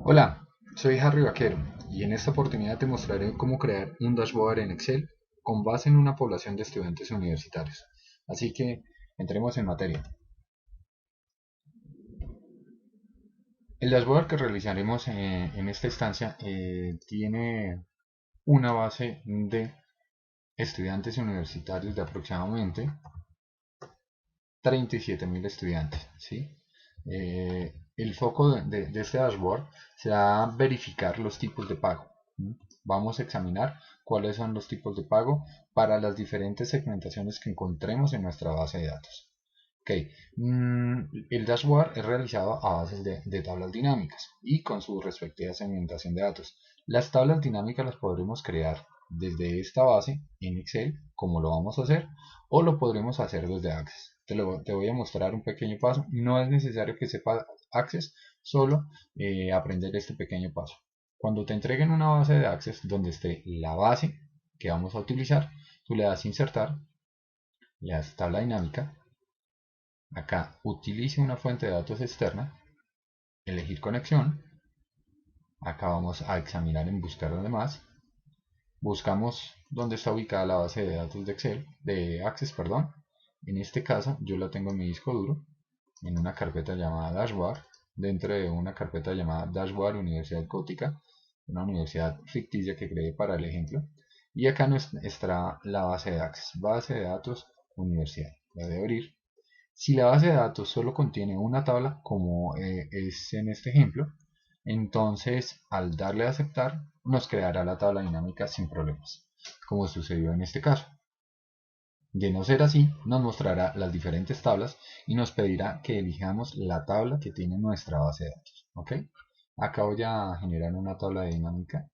Hola, soy Harry Vaquero y en esta oportunidad te mostraré cómo crear un dashboard en Excel con base en una población de estudiantes universitarios. Así que entremos en materia. El dashboard que realizaremos en esta instancia tiene una base de estudiantes universitarios de aproximadamente 37.000 estudiantes, ¿sí? El foco de este dashboard será verificar los tipos de pago. Vamos a examinar cuáles son los tipos de pago para las diferentes segmentaciones que encontremos en nuestra base de datos. Okay. El dashboard es realizado a base de tablas dinámicas y con su respectiva segmentación de datos. Las tablas dinámicas las podremos crear desde esta base en Excel, como lo vamos a hacer, o lo podremos hacer desde Access. Te voy a mostrar un pequeño paso. No es necesario que sepa Access, solo aprender este pequeño paso. Cuando te entreguen una base de Access donde esté la base que vamos a utilizar, tú le das insertar, le das tabla dinámica. Acá utilice una fuente de datos externa, elegir conexión. Acá vamos a examinar en buscar donde más. Buscamos dónde está ubicada la base de datos de Excel, de Access, perdón. En este caso yo la tengo en mi disco duro, en una carpeta llamada Dashboard, dentro de una carpeta llamada Dashboard Universidad Gótica, una universidad ficticia que creé para el ejemplo. Y acá estará la base de Access, base de datos universidad. La de abrir. Si la base de datos solo contiene una tabla, como es en este ejemplo, entonces al darle a aceptar nos creará la tabla dinámica sin problemas, como sucedió en este caso. De no ser así, nos mostrará las diferentes tablas y nos pedirá que elijamos la tabla que tiene nuestra base de datos. ¿Ok? Acá voy a generar una tabla dinámica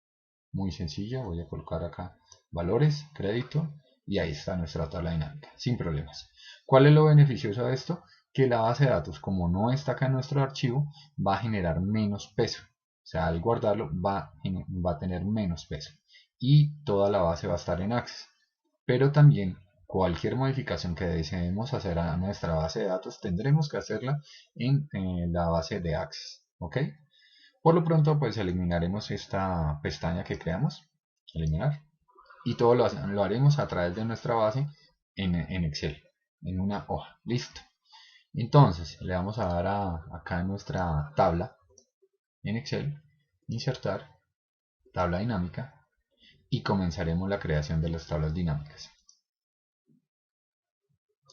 muy sencilla. Voy a colocar acá valores, crédito, y ahí está nuestra tabla dinámica, sin problemas. ¿Cuál es lo beneficioso de esto? Que la base de datos, como no está acá en nuestro archivo, va a generar menos peso. O sea, al guardarlo va a tener menos peso. Y toda la base va a estar en Access. Pero también cualquier modificación que deseemos hacer a nuestra base de datos tendremos que hacerla en la base de Access. ¿Ok? Por lo pronto, pues eliminaremos esta pestaña que creamos, eliminar, y todo lo haremos a través de nuestra base en Excel, en una hoja. Listo. Entonces, le vamos a dar acá en nuestra tabla en Excel, insertar, tabla dinámica, y comenzaremos la creación de las tablas dinámicas.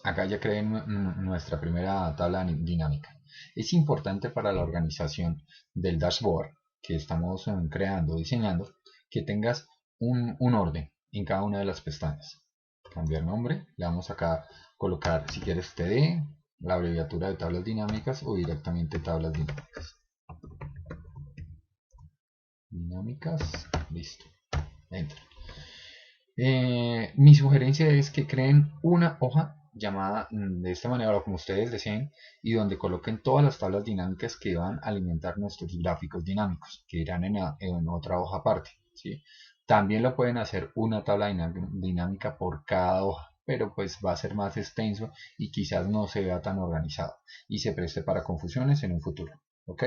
Acá ya creé nuestra primera tabla dinámica. Es importante para la organización del dashboard que estamos creando, diseñando, que tengas un orden en cada una de las pestañas. Cambiar nombre, le vamos acá a colocar si quieres TD, la abreviatura de tablas dinámicas o directamente tablas dinámicas. Dinámicas, listo, enter. Mi sugerencia es que creen una hoja llamada de esta manera o como ustedes deseen y donde coloquen todas las tablas dinámicas que van a alimentar nuestros gráficos dinámicos que irán en otra hoja aparte, ¿sí? También lo pueden hacer una tabla dinámica por cada hoja, pero pues va a ser más extenso y quizás no se vea tan organizado y se preste para confusiones en un futuro. ¿Ok?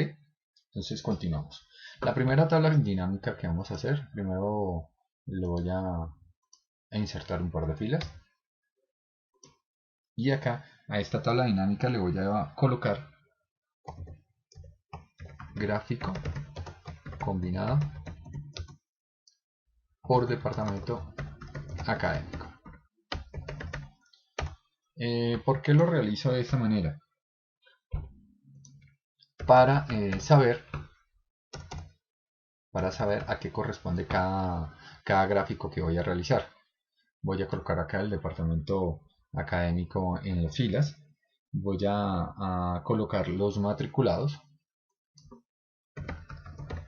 Entonces continuamos. La primera tabla dinámica que vamos a hacer, primero lo voy a insertar un par de filas y acá a esta tabla dinámica le voy a colocar gráfico combinado por departamento académico. ¿Por qué lo realizo de esta manera? Para saber a qué corresponde cada gráfico que voy a realizar. Voy a colocar acá el departamento académico en las filas. Voy a colocar los matriculados.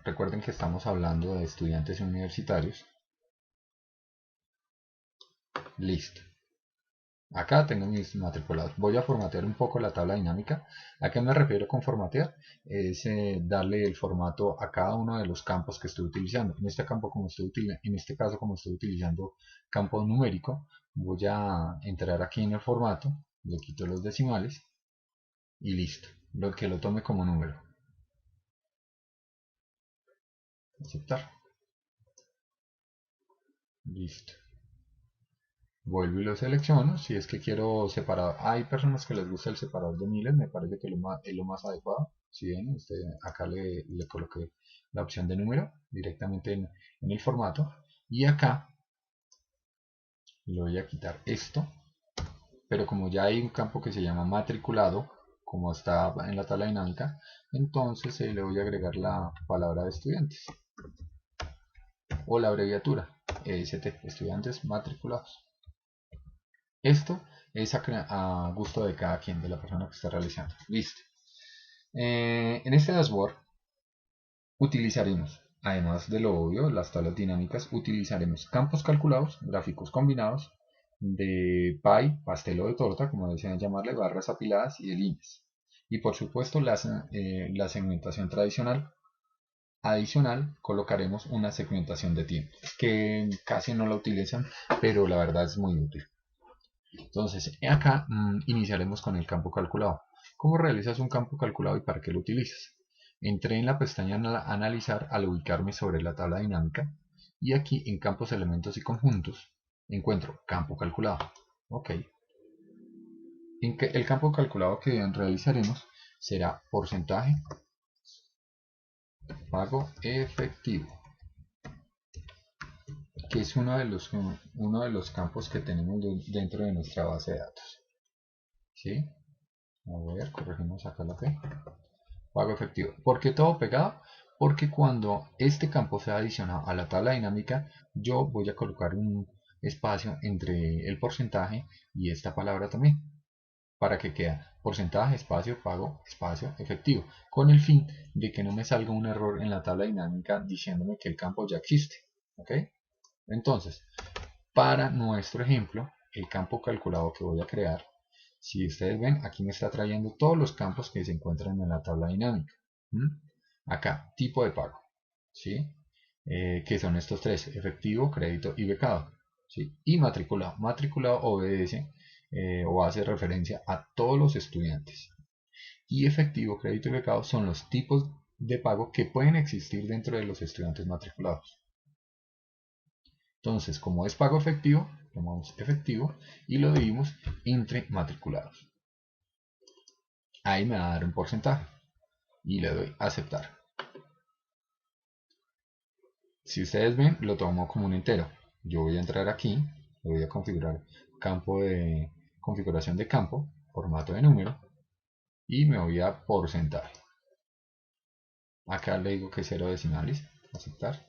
Recuerden que estamos hablando de estudiantes universitarios. Listo. Acá tengo mis matriculados. Voy a formatear un poco la tabla dinámica. ¿A qué me refiero con formatear? Es darle el formato a cada uno de los campos que estoy utilizando. En este caso, como estoy utilizando campo numérico, voy a entrar aquí en el formato, le quito los decimales y listo. Lo que lo tome como número. aceptar. Listo. Vuelvo y lo selecciono. Si es que quiero separar, hay personas que les gusta el separador de miles, me parece que es lo más adecuado. Si ven, acá le coloqué la opción de número directamente en el formato. Y acá le voy a quitar esto, pero como ya hay un campo que se llama matriculado, como está en la tabla dinámica, entonces le voy a agregar la palabra de estudiantes o la abreviatura EST, estudiantes matriculados. Esto es a gusto de cada quien, de la persona que está realizando. Listo. En este dashboard utilizaremos, además de lo obvio, las tablas dinámicas, utilizaremos campos calculados, gráficos combinados, de pie, pastel o de torta, como deseen llamarle, barras apiladas y de líneas. Y por supuesto la segmentación tradicional. Adicional, colocaremos una segmentación de tiempo, que casi no la utilizan, pero la verdad es muy útil. Entonces, acá iniciaremos con el campo calculado. ¿Cómo realizas un campo calculado y para qué lo utilizas? Entré en la pestaña Analizar al ubicarme sobre la tabla dinámica y aquí en Campos, Elementos y Conjuntos encuentro Campo Calculado. Ok. El campo calculado que realizaremos será porcentaje pago efectivo, que es uno de los campos que tenemos dentro de nuestra base de datos. ¿Sí? A ver, corregimos acá la P. Pago efectivo. ¿Por qué todo pegado? Porque cuando este campo sea adicionado a la tabla dinámica, yo voy a colocar un espacio entre el porcentaje y esta palabra también, para que quede porcentaje, espacio, pago, espacio, efectivo, con el fin de que no me salga un error en la tabla dinámica diciéndome que el campo ya existe. ¿Ok? Entonces, para nuestro ejemplo, el campo calculado que voy a crear, si ustedes ven, aquí me está trayendo todos los campos que se encuentran en la tabla dinámica. Acá, tipo de pago, ¿sí? Que son estos tres: efectivo, crédito y becado. ¿Sí? Y matriculado. Matriculado obedece o hace referencia a todos los estudiantes. Y efectivo, crédito y becado son los tipos de pago que pueden existir dentro de los estudiantes matriculados. Entonces, como es pago efectivo, tomamos efectivo y lo dividimos entre matriculados. Ahí me va a dar un porcentaje y le doy a aceptar. Si ustedes ven, lo tomo como un entero. Yo voy a entrar aquí, le voy a configurar campo de configuración de campo, formato de número, y me voy a porcentaje. Acá le digo que 0 decimales, aceptar.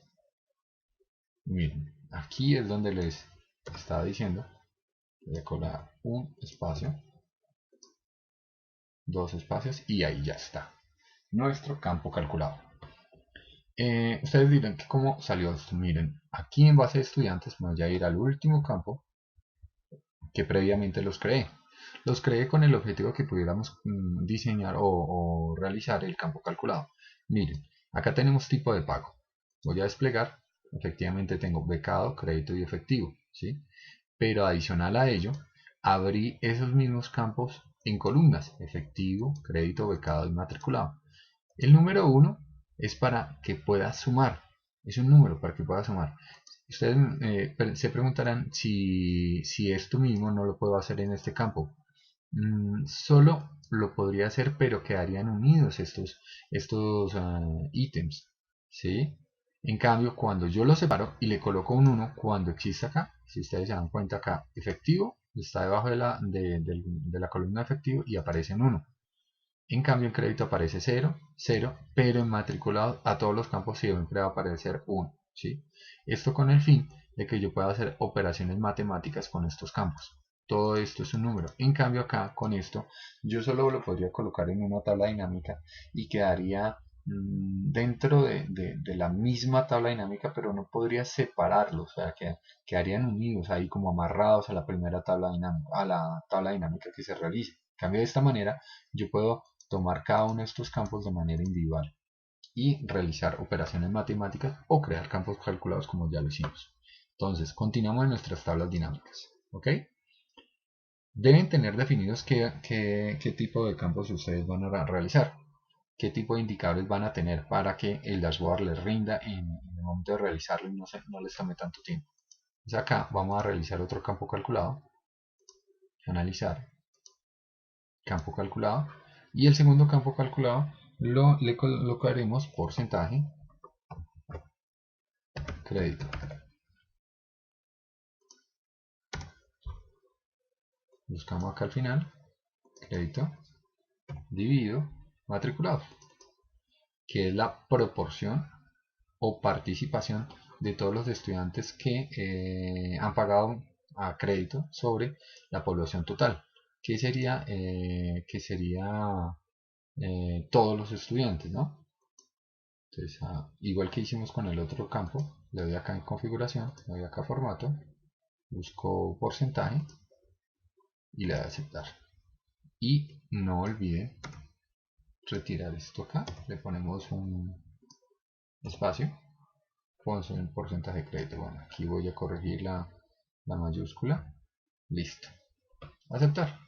Miren, aquí es donde les estaba diciendo, voy a colar un espacio, dos espacios y ahí ya está nuestro campo calculado. Ustedes dirán que cómo salió esto. Miren, aquí en base de estudiantes me voy a ir al último campo que previamente los creé. Los creé con el objetivo que pudiéramos diseñar o realizar el campo calculado. Miren, acá tenemos tipo de pago. Voy a desplegar. Efectivamente tengo becado, crédito y efectivo, ¿sí? Pero adicional a ello, abrí esos mismos campos en columnas: efectivo, crédito, becado y matriculado. El número 1 es para que pueda sumar. Es un número para que pueda sumar. Ustedes se preguntarán si esto mismo no lo puedo hacer en este campo. Solo lo podría hacer, pero quedarían unidos estos ítems, ¿sí? En cambio, cuando yo lo separo y le coloco un 1, cuando existe acá, si ustedes se dan cuenta acá, efectivo, está debajo de la columna efectivo y aparece en 1. En cambio, en crédito aparece 0, 0, pero en matriculado a todos los campos siempre va a aparecer 1. ¿Sí? Esto con el fin de que yo pueda hacer operaciones matemáticas con estos campos. Todo esto es un número. En cambio acá, con esto, yo solo lo podría colocar en una tabla dinámica y quedaría dentro de la misma tabla dinámica, pero no podría separarlos, o sea, que quedarían unidos ahí como amarrados a la primera tabla dinámica, a la tabla dinámica que se realice. En cambio, de esta manera, yo puedo tomar cada uno de estos campos de manera individual y realizar operaciones matemáticas o crear campos calculados como ya lo hicimos. Entonces, continuamos en nuestras tablas dinámicas. ¿Ok? Deben tener definidos qué tipo de campos ustedes van a realizar. qué tipo de indicadores van a tener para que el dashboard les rinda en el momento de realizarlo y no les tome tanto tiempo. Entonces acá vamos a realizar otro campo calculado, analizar, campo calculado, y el segundo campo calculado le colocaremos porcentaje, crédito. Buscamos acá al final, crédito, dividido, matriculado, que es la proporción o participación de todos los estudiantes que han pagado a crédito sobre la población total, que sería todos los estudiantes, ¿no? Entonces, igual que hicimos con el otro campo, le doy acá en configuración, le doy acá formato, busco porcentaje y le doy a aceptar. Y no olviden retirar esto acá, le ponemos un espacio con el porcentaje de crédito. Bueno, aquí voy a corregir la mayúscula. Listo. Aceptar.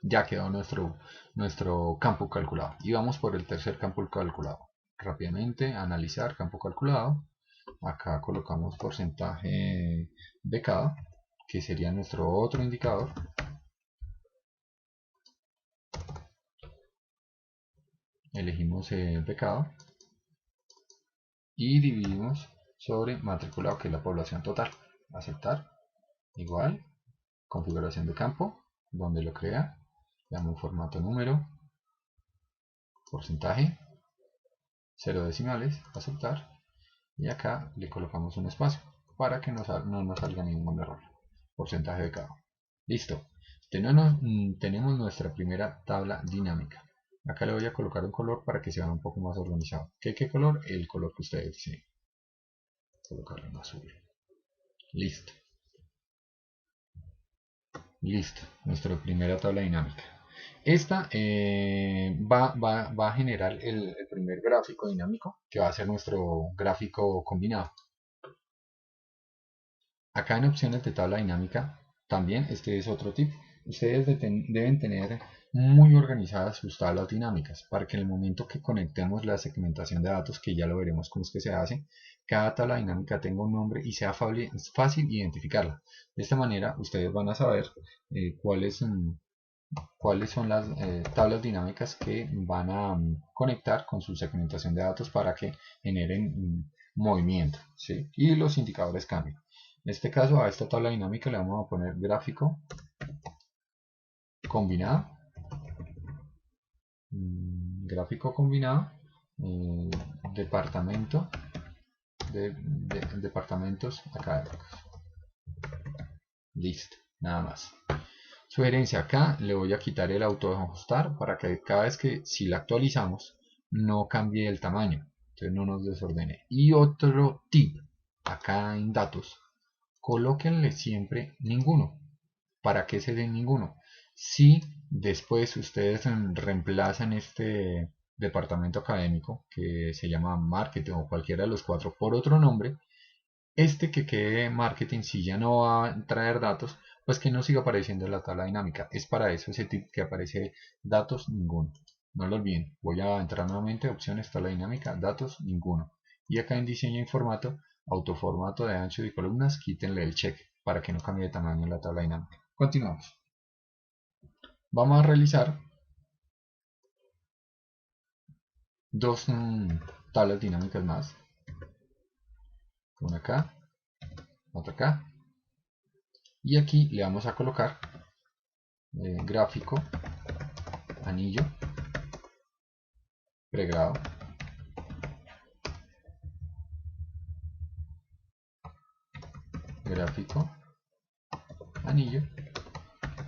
Ya quedó nuestro campo calculado. Y vamos por el tercer campo calculado. Rápidamente, analizar campo calculado. Acá colocamos porcentaje becado, que sería nuestro otro indicador. Elegimos becado y dividimos sobre matriculado, que es la población total. Aceptar. Igual. Configuración de campo, donde lo crea. Le damos formato número, porcentaje, 0 decimales, aceptar. Y acá le colocamos un espacio para que no nos salga ningún error. Porcentaje de cada. Listo. Tenemos nuestra primera tabla dinámica. Acá le voy a colocar un color para que sea un poco más organizado. ¿Qué color? El color que ustedes deseen. Colocarlo en azul. Listo. Listo. Nuestra primera tabla dinámica. Esta va a generar el primer gráfico dinámico, que va a ser nuestro gráfico combinado. Acá en opciones de tabla dinámica, también este es otro tip. Ustedes deben tener muy organizadas sus tablas dinámicas para que en el momento que conectemos la segmentación de datos, que ya lo veremos cómo es que se hace, cada tabla dinámica tenga un nombre y sea fácil identificarla. De esta manera ustedes van a saber cuáles son las tablas dinámicas que van a conectar con su segmentación de datos para que generen movimiento, ¿sí? Y los indicadores cambian. En este caso, a esta tabla dinámica le vamos a poner gráfico combinado, departamento departamentos académicos. Listo, nada más. Sugerencia, acá le voy a quitar el autoajustar para que cada vez que si la actualizamos no cambie el tamaño, entonces no nos desordene. Y otro tip, acá en datos, colóquenle siempre ninguno. ¿Para qué se den ninguno? Si después ustedes reemplazan este departamento académico, que se llama marketing o cualquiera de los cuatro, por otro nombre, este que quede marketing, si ya no va a traer datos, pues que no siga apareciendo en la tabla dinámica. Es para eso ese tip que aparece datos ninguno. No lo olviden. Voy a entrar nuevamente, opciones, tabla dinámica, datos ninguno. Y acá en diseño y formato, autoformato de ancho y columnas, quítenle el check para que no cambie de tamaño la tabla dinámica. Continuamos. Vamos a realizar dos tablas dinámicas más. Una acá, otra acá. Y aquí le vamos a colocar gráfico, anillo, pregrado, gráfico, anillo,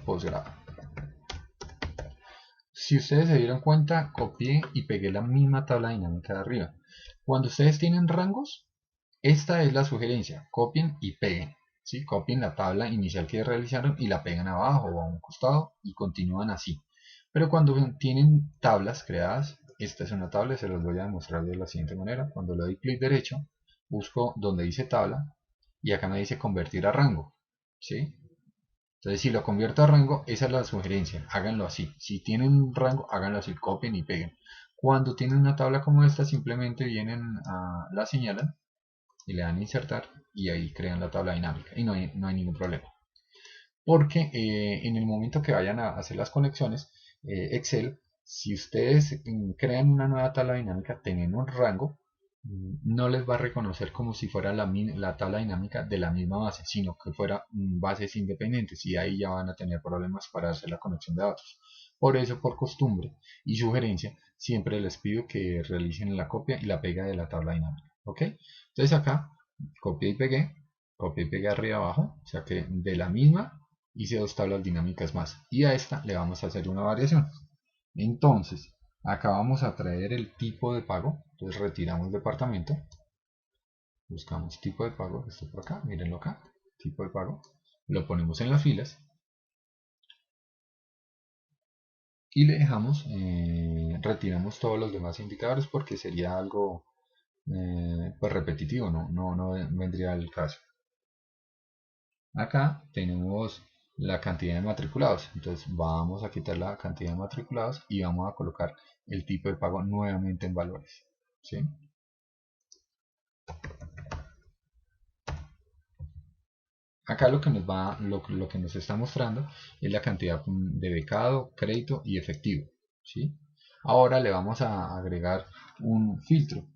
posgrado. Si ustedes se dieron cuenta, copié y pegué la misma tabla dinámica de arriba. Cuando ustedes tienen rangos, esta es la sugerencia, copien y peguen. ¿Sí? Copien la tabla inicial que realizaron y la pegan abajo o a un costado y continúan así. Pero cuando tienen tablas creadas, esta es una tabla, se los voy a demostrar de la siguiente manera. Cuando le doy clic derecho, busco donde dice tabla y acá me dice convertir a rango. ¿Sí? Entonces, si lo convierto a rango, esa es la sugerencia, háganlo así. Si tienen un rango, háganlo así, copien y peguen. Cuando tienen una tabla como esta, simplemente vienen la señalan y le dan a insertar y ahí crean la tabla dinámica y no hay ningún problema. Porque en el momento que vayan a hacer las conexiones, Excel, si ustedes crean una nueva tabla dinámica teniendo un rango, no les va a reconocer como si fuera la tabla dinámica de la misma base, sino que fuera bases independientes y ahí ya van a tener problemas para hacer la conexión de datos. Por eso, por costumbre y sugerencia, siempre les pido que realicen la copia y la pega de la tabla dinámica. ¿Ok? Entonces acá, copié y pegué arriba abajo, o sea que de la misma hice dos tablas dinámicas más y a esta le vamos a hacer una variación. Entonces, acá vamos a traer el tipo de pago. Entonces retiramos departamento, buscamos tipo de pago, esto por acá, mírenlo acá, tipo de pago, lo ponemos en las filas y le dejamos, retiramos todos los demás indicadores porque sería algo pues repetitivo, no vendría al caso. Acá tenemos la cantidad de matriculados, entonces vamos a quitar la cantidad de matriculados y vamos a colocar el tipo de pago nuevamente en valores, ¿sí? Acá lo que nos está mostrando es la cantidad de becado, crédito y efectivo, ¿sí? Ahora le vamos a agregar un filtro,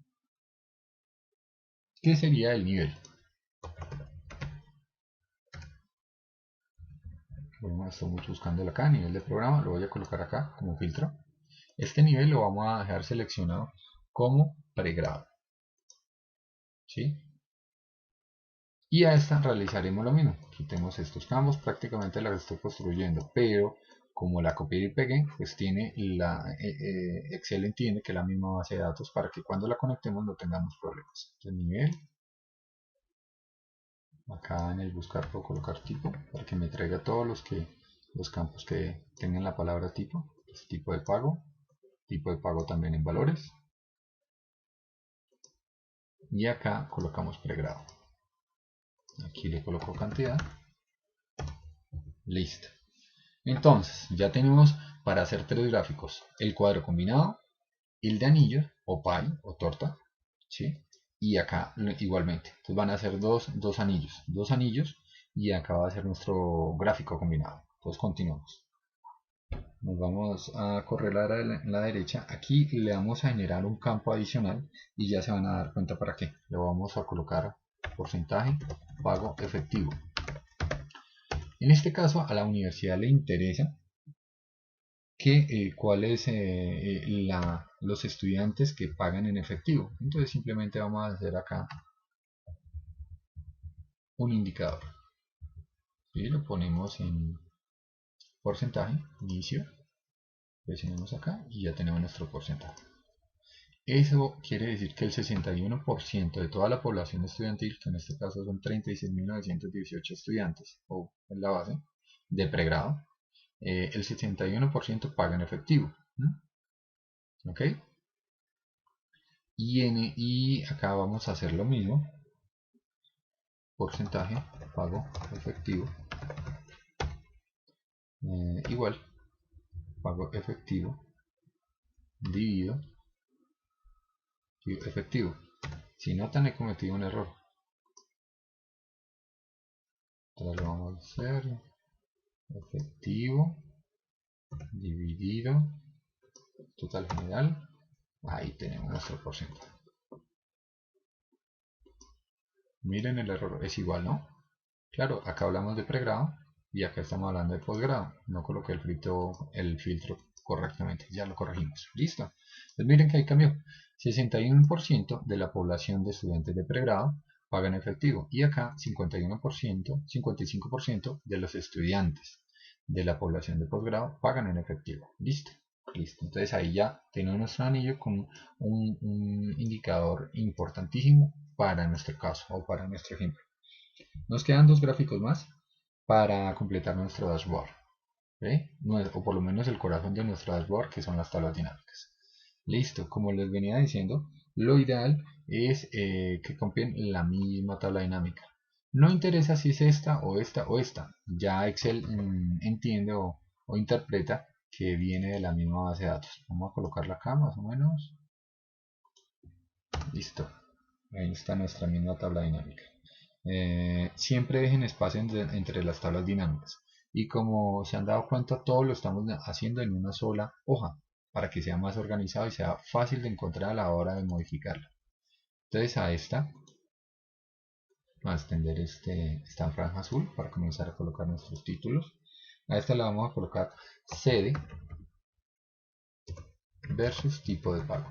que sería el nivel. Bueno, estamos buscándolo acá, nivel de programa, lo voy a colocar acá como filtro. Este nivel lo vamos a dejar seleccionado como pregrado, ¿sí? Y a esta realizaremos lo mismo. Quitemos estos campos, prácticamente la estoy construyendo, pero como la copié y pegué, pues tiene Excel entiende que es la misma base de datos para que cuando la conectemos no tengamos problemas. El nivel, acá en el buscar puedo colocar tipo para que me traiga todos los campos que tengan la palabra tipo. Pues, tipo de pago también en valores, y acá colocamos pregrado. Aquí le coloco cantidad. Listo. Entonces, ya tenemos para hacer tres gráficos: el cuadro combinado, el de anillos o pie o torta, ¿sí? Y acá igualmente. Entonces van a ser dos anillos y acá va a ser nuestro gráfico combinado. Entonces continuamos. Nos vamos a correr a la derecha. Aquí le vamos a generar un campo adicional y ya se van a dar cuenta para qué. Le vamos a colocar porcentaje pago efectivo. En este caso a la universidad le interesa cuáles los estudiantes que pagan en efectivo. Entonces simplemente vamos a hacer acá un indicador y lo ponemos en porcentaje, inicio, presionamos acá y ya tenemos nuestro porcentaje. Eso quiere decir que el 61% de toda la población estudiantil, que en este caso son 36.918 estudiantes, o en la base de pregrado, el 61% paga en efectivo. ¿Ok? Y acá vamos a hacer lo mismo, porcentaje pago efectivo, igual pago efectivo dividido efectivo. Si notan, he cometido un error. Entonces lo vamos a hacer efectivo dividido total general. Ahí tenemos nuestro porcentaje. Miren el error, es igual, ¿no? Claro, acá hablamos de pregrado y acá estamos hablando de posgrado. No coloqué el filtro correctamente, ya lo corregimos. Listo. Pues miren que ahí cambió. 61% de la población de estudiantes de pregrado paga en efectivo y acá 51%, 55% de los estudiantes de la población de posgrado pagan en efectivo. Listo. Listo. Entonces ahí ya tenemos nuestro anillo con un indicador importantísimo para nuestro caso o para nuestro ejemplo. Nos quedan dos gráficos más para completar nuestro dashboard, ¿sí? O por lo menos el corazón de nuestro dashboard, que son las tablas dinámicas. Listo, como les venía diciendo, lo ideal es que copien la misma tabla dinámica. No interesa si es esta o esta o esta. Ya Excel entiende o interpreta que viene de la misma base de datos. Vamos a colocarla acá más o menos. Listo. Ahí está nuestra misma tabla dinámica. Siempre dejen espacio entre las tablas dinámicas. Y como se han dado cuenta, todo lo estamos haciendo en una sola hoja para que sea más organizado y sea fácil de encontrar a la hora de modificarla. Entonces a esta vamos a extender esta franja azul para comenzar a colocar nuestros títulos. A esta le vamos a colocar sede versus tipo de pago.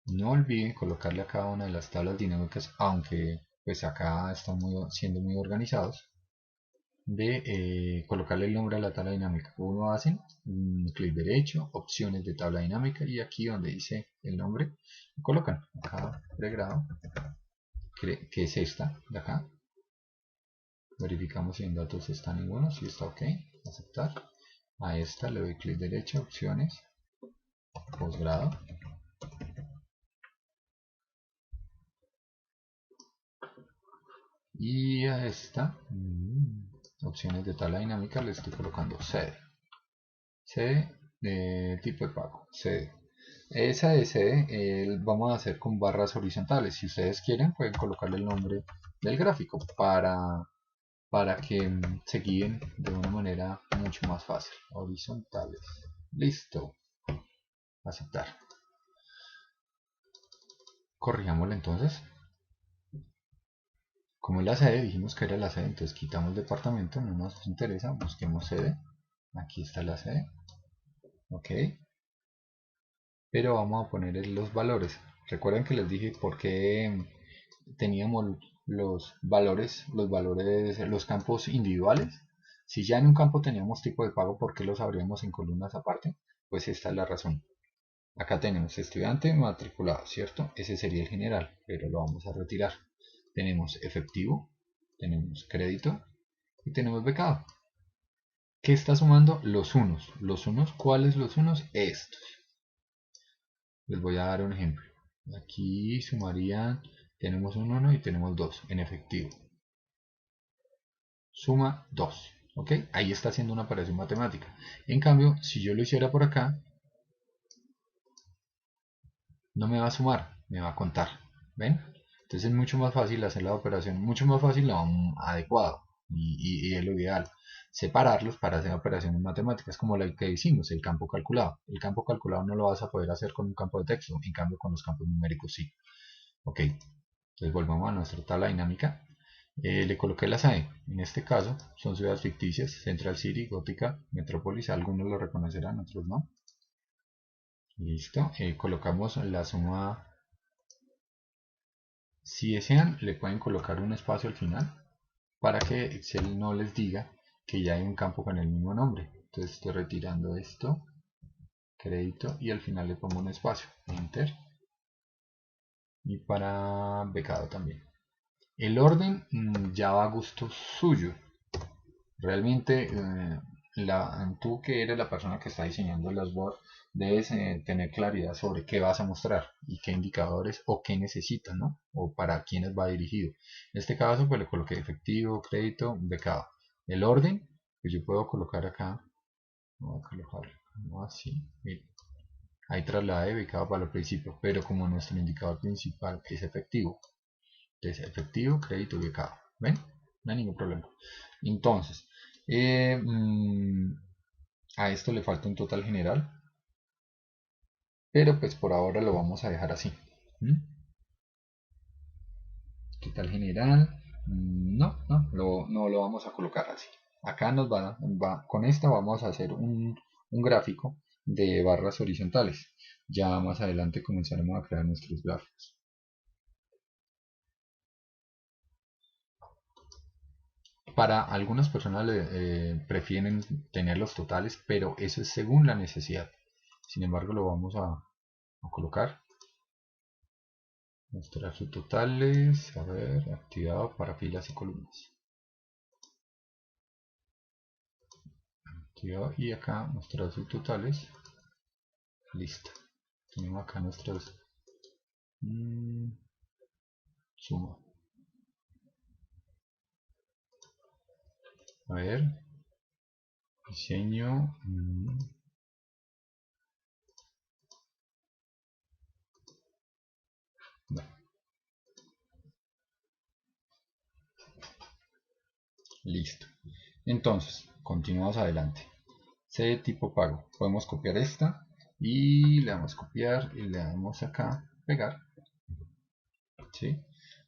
No olviden colocarle a cada una de las tablas dinámicas, aunque pues acá están siendo muy organizados, de colocarle el nombre a la tabla dinámica. Uno hacen clic derecho, opciones de tabla dinámica, y aquí donde dice el nombre colocan acá pregrado, que es esta de acá. Verificamos si en datos está ninguno, si está ok, aceptar. A esta le doy clic derecho, opciones, posgrado, y a esta opciones de tabla dinámica le estoy colocando sede. Sede de tipo de pago, sede. Esa de sede vamos a hacer con barras horizontales. Si ustedes quieren pueden colocarle el nombre del gráfico para que se guíen de una manera mucho más fácil. Horizontales. Listo. Aceptar. Corrijámosla entonces. Como es la sede, dijimos que era la sede, entonces quitamos el departamento, no nos interesa, busquemos sede. Aquí está la sede. Ok. Pero vamos a poner los valores. Recuerden que les dije por qué teníamos los campos individuales. Si ya en un campo teníamos tipo de pago, ¿por qué los abríamos en columnas aparte? Pues esta es la razón. Acá tenemos estudiante matriculado, ¿cierto? Ese sería el general, pero lo vamos a retirar. Tenemos efectivo, tenemos crédito y tenemos becado. ¿Qué está sumando? Los unos. ¿Los unos? ¿Cuáles los unos? Estos. Les voy a dar un ejemplo. Aquí sumarían, tenemos un 1 y tenemos 2 en efectivo. Suma 2. ¿Ok? Ahí está haciendo una operación matemática. En cambio, si yo lo hiciera por acá, no me va a sumar, me va a contar. ¿Ven? Entonces es mucho más fácil hacer la operación, mucho más fácil, adecuado y es lo ideal. Separarlos para hacer operaciones matemáticas como la que hicimos, el campo calculado. El campo calculado no lo vas a poder hacer con un campo de texto, en cambio con los campos numéricos sí. Ok, entonces volvamos a nuestra tabla dinámica. Le coloqué las AE. En este caso son ciudades ficticias: Central City, Gótica, Metrópolis. Algunos lo reconocerán, otros no. Listo. Colocamos la suma. Si desean, le pueden colocar un espacio al final para que Excel no les diga que ya hay un campo con el mismo nombre. Entonces estoy retirando esto, crédito, y al final le pongo un espacio, enter, y para becado también. El orden ya va a gusto suyo. Realmente tú que eres la persona que está diseñando el dashboard debes tener claridad sobre qué vas a mostrar y qué indicadores o qué necesitas, ¿no? O para quiénes va dirigido. En este caso pues le coloqué efectivo, crédito, becado. El orden, pues yo puedo colocar acá, voy a colocarlo así, miren. Ahí trasladé becado para el principio, pero como nuestro indicador principal es efectivo, entonces efectivo, crédito, becado. ¿Ven? No hay ningún problema. Entonces, a esto le falta un total general, pero pues por ahora lo vamos a dejar así. Total general, no lo vamos a colocar así. Acá con esta vamos a hacer un gráfico de barras horizontales. Ya más adelante comenzaremos a crear nuestros gráficos. Para algunas personas prefieren tener los totales, pero eso es según la necesidad. Sin embargo, lo vamos a colocar. Mostrar sus totales. A ver, activado para filas y columnas. Activado, y acá mostrar sus totales. Listo. Tenemos acá nuestras suma. A ver, diseño. Bueno, listo. Entonces, continuamos adelante. C tipo pago. Podemos copiar esta y le damos copiar y le damos acá pegar. ¿Sí?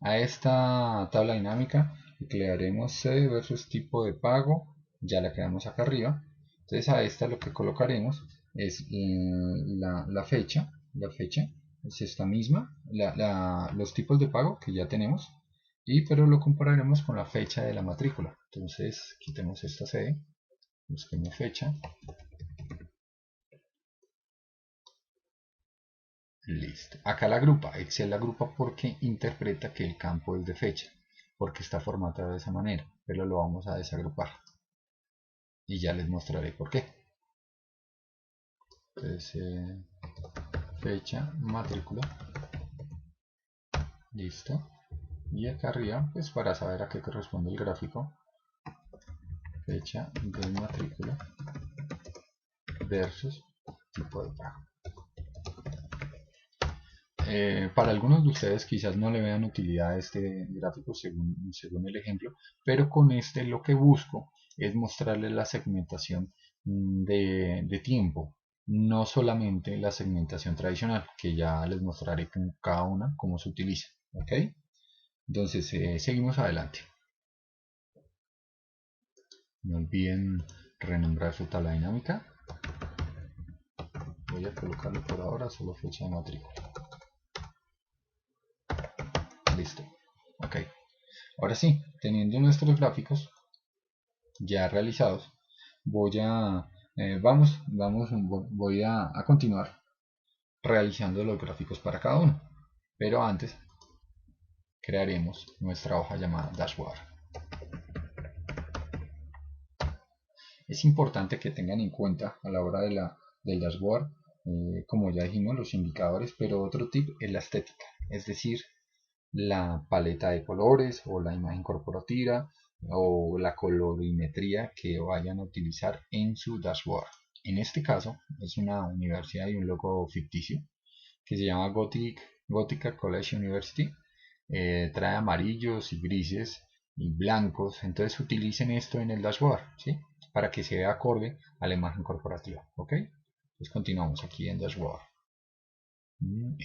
A esta tabla dinámica le daremos C versus tipo de pago. Ya la creamos acá arriba. Entonces a esta lo que colocaremos es la fecha. La fecha es esta misma. Los tipos de pago que ya tenemos. Pero lo compararemos con la fecha de la matrícula. Entonces quitemos esta C. Busquemos fecha. Listo. Acá la agrupa. Excel la agrupa porque interpreta que el campo es de fecha. Porque está formatado de esa manera. Pero lo vamos a desagrupar. Y ya les mostraré por qué. Entonces, fecha, matrícula. Listo. Y acá arriba, pues para saber a qué corresponde el gráfico. Fecha de matrícula versus tipo de pago. Para algunos de ustedes quizás no le vean utilidad a este gráfico según el ejemplo, pero con este lo que busco es mostrarles la segmentación de tiempo, no solamente la segmentación tradicional, que ya les mostraré con cada una cómo se utiliza. ¿Ok? Entonces, seguimos adelante. No olviden renombrar su tabla dinámica. Voy a colocarle por ahora solo fecha de matrícula. Listo. Ok. Ahora sí, teniendo nuestros gráficos ya realizados, voy a continuar realizando los gráficos para cada uno. Pero antes crearemos nuestra hoja llamada dashboard. Es importante que tengan en cuenta a la hora del dashboard, como ya dijimos, los indicadores, pero otro tip es la estética, es decir, la paleta de colores o la imagen corporativa o la colorimetría que vayan a utilizar en su dashboard. En este caso es una universidad y un logo ficticio que se llama Gothica College University. Trae amarillos y grises y blancos, entonces utilicen esto en el dashboard, ¿sí? Para que se vea acorde a la imagen corporativa. ¿Ok? Entonces continuamos aquí en dashboard.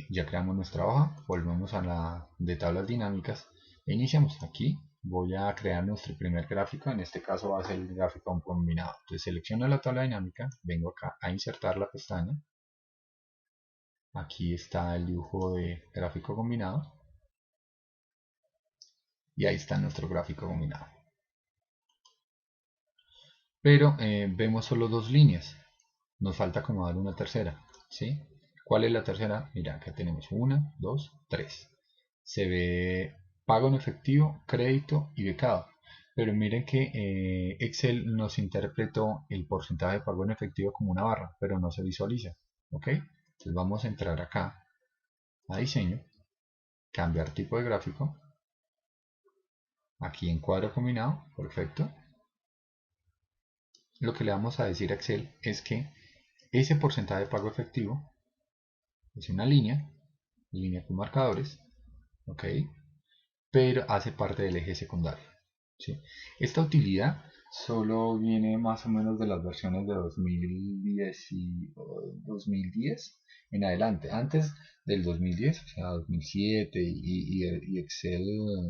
Ya creamos nuestra hoja, volvemos a la de tablas dinámicas e iniciamos. Aquí voy a crear nuestro primer gráfico, en este caso va a ser el gráfico combinado. Entonces selecciono la tabla dinámica, vengo acá a insertar la pestaña. Aquí está el dibujo de gráfico combinado y ahí está nuestro gráfico combinado. Pero vemos solo dos líneas, nos falta acomodar una tercera, ¿sí? ¿Cuál es la tercera? Mira, acá tenemos 1, 2, 3. Se ve pago en efectivo, crédito y becado. Pero miren que Excel nos interpretó el porcentaje de pago en efectivo como una barra, pero no se visualiza. ¿Ok? Entonces vamos a entrar acá a diseño, cambiar tipo de gráfico, aquí en cuadro combinado, perfecto. Lo que le vamos a decir a Excel es que ese porcentaje de pago efectivo es una línea con marcadores, ¿ok? Pero hace parte del eje secundario, ¿sí? Esta utilidad solo viene más o menos de las versiones de 2010 en adelante. Antes del 2010, o sea, 2007 y Excel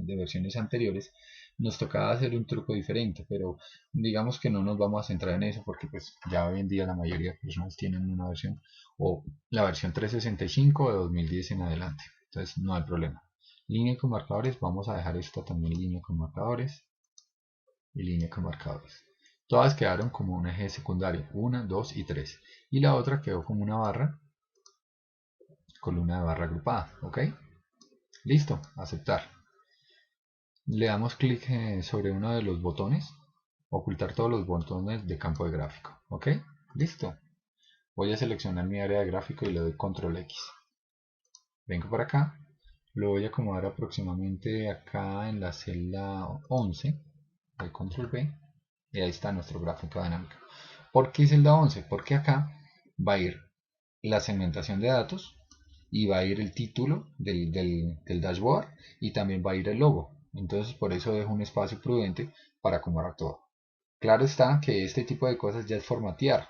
de versiones anteriores, nos tocaba hacer un truco diferente, pero digamos que no nos vamos a centrar en eso porque pues ya hoy en día la mayoría de personas tienen una versión o la versión 365 de 2010 en adelante, entonces no hay problema. Línea con marcadores, vamos a dejar esta también línea con marcadores y línea con marcadores. Todas quedaron como un eje secundario, 1, 2 y 3. Y la otra quedó como una barra, columna de barra agrupada, ¿ok? Listo, aceptar. Le damos clic sobre uno de los botones, ocultar todos los botones de campo de gráfico, ¿ok? Listo. Voy a seleccionar mi área de gráfico y le doy control X. Vengo por acá, lo voy a acomodar aproximadamente acá en la celda 11, doy control V Y ahí está nuestro gráfico dinámico. ¿Por qué celda 11? Porque acá va a ir la segmentación de datos y va a ir el título del dashboard y también va a ir el logo. Entonces por eso dejo un espacio prudente para acomodar todo. Claro está que este tipo de cosas ya es formatear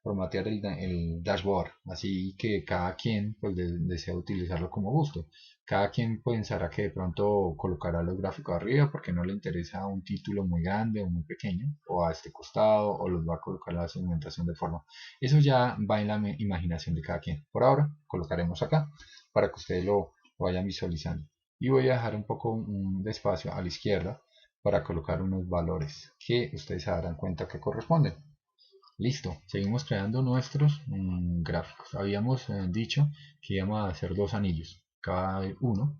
el dashboard, así que cada quien pues desea utilizarlo como gusto. Cada quien pensará que de pronto colocará los gráficos arriba porque no le interesa un título muy grande o muy pequeño, o a este costado, o los va a colocar la segmentación de forma. Eso ya va en la imaginación de cada quien. Por ahora colocaremos acá para que ustedes lo vayan visualizando. Y voy a dejar un poco de espacio a la izquierda para colocar unos valores que ustedes se darán cuenta que corresponden. Listo, seguimos creando nuestros gráficos. Habíamos dicho que íbamos a hacer dos anillos, cada uno.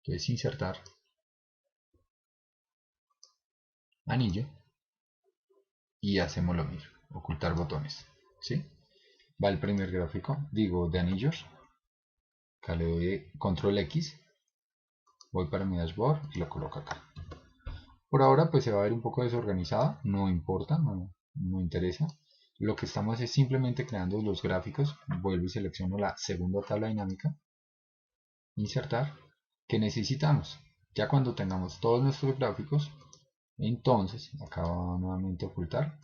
Entonces insertar, anillo, y hacemos lo mismo, ocultar botones. ¿Sí? Va el primer gráfico, digo de anillos, acá le doy control X, voy para mi dashboard y lo coloco acá. Por ahora pues se va a ver un poco desorganizado, no importa, no interesa. Lo que estamos es simplemente creando los gráficos. Vuelvo y selecciono la segunda tabla dinámica, insertar, que necesitamos. Ya cuando tengamos todos nuestros gráficos, entonces acá va nuevamente a ocultar,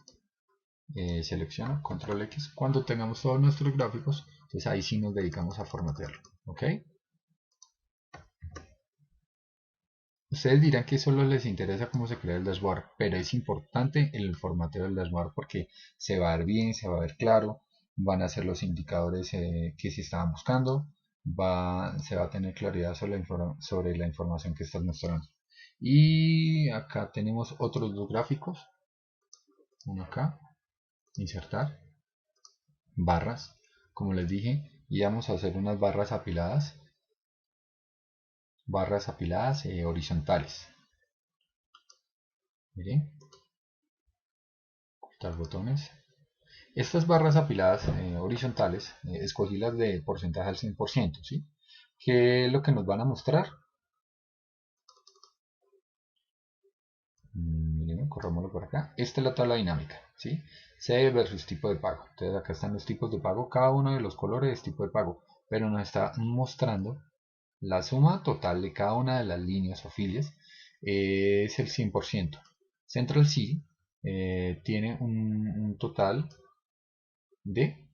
selecciono control X. Cuando tengamos todos nuestros gráficos, entonces ahí sí nos dedicamos a formatearlo. ¿Ok? Ustedes dirán que solo les interesa cómo se crea el dashboard, pero es importante el formateo del dashboard porque se va a ver bien, se va a ver claro, van a ser los indicadores que se estaban buscando, se va a tener claridad sobre la información que estás mostrando. Y acá tenemos otros dos gráficos, uno acá, insertar, barras, como les dije, íbamos a hacer unas barras apiladas horizontales. Miren, ocultar botones. Estas barras apiladas horizontales, escogí las de porcentaje al 100%, ¿sí? ¿Qué es lo que nos van a mostrar? Miren, corrámoslo por acá. Esta es la tabla dinámica, ¿sí? C versus tipo de pago. Entonces acá están los tipos de pago. Cada uno de los colores es tipo de pago, pero nos está mostrando la suma total de cada una de las líneas o filias. Es el 100%. Central C tiene un total de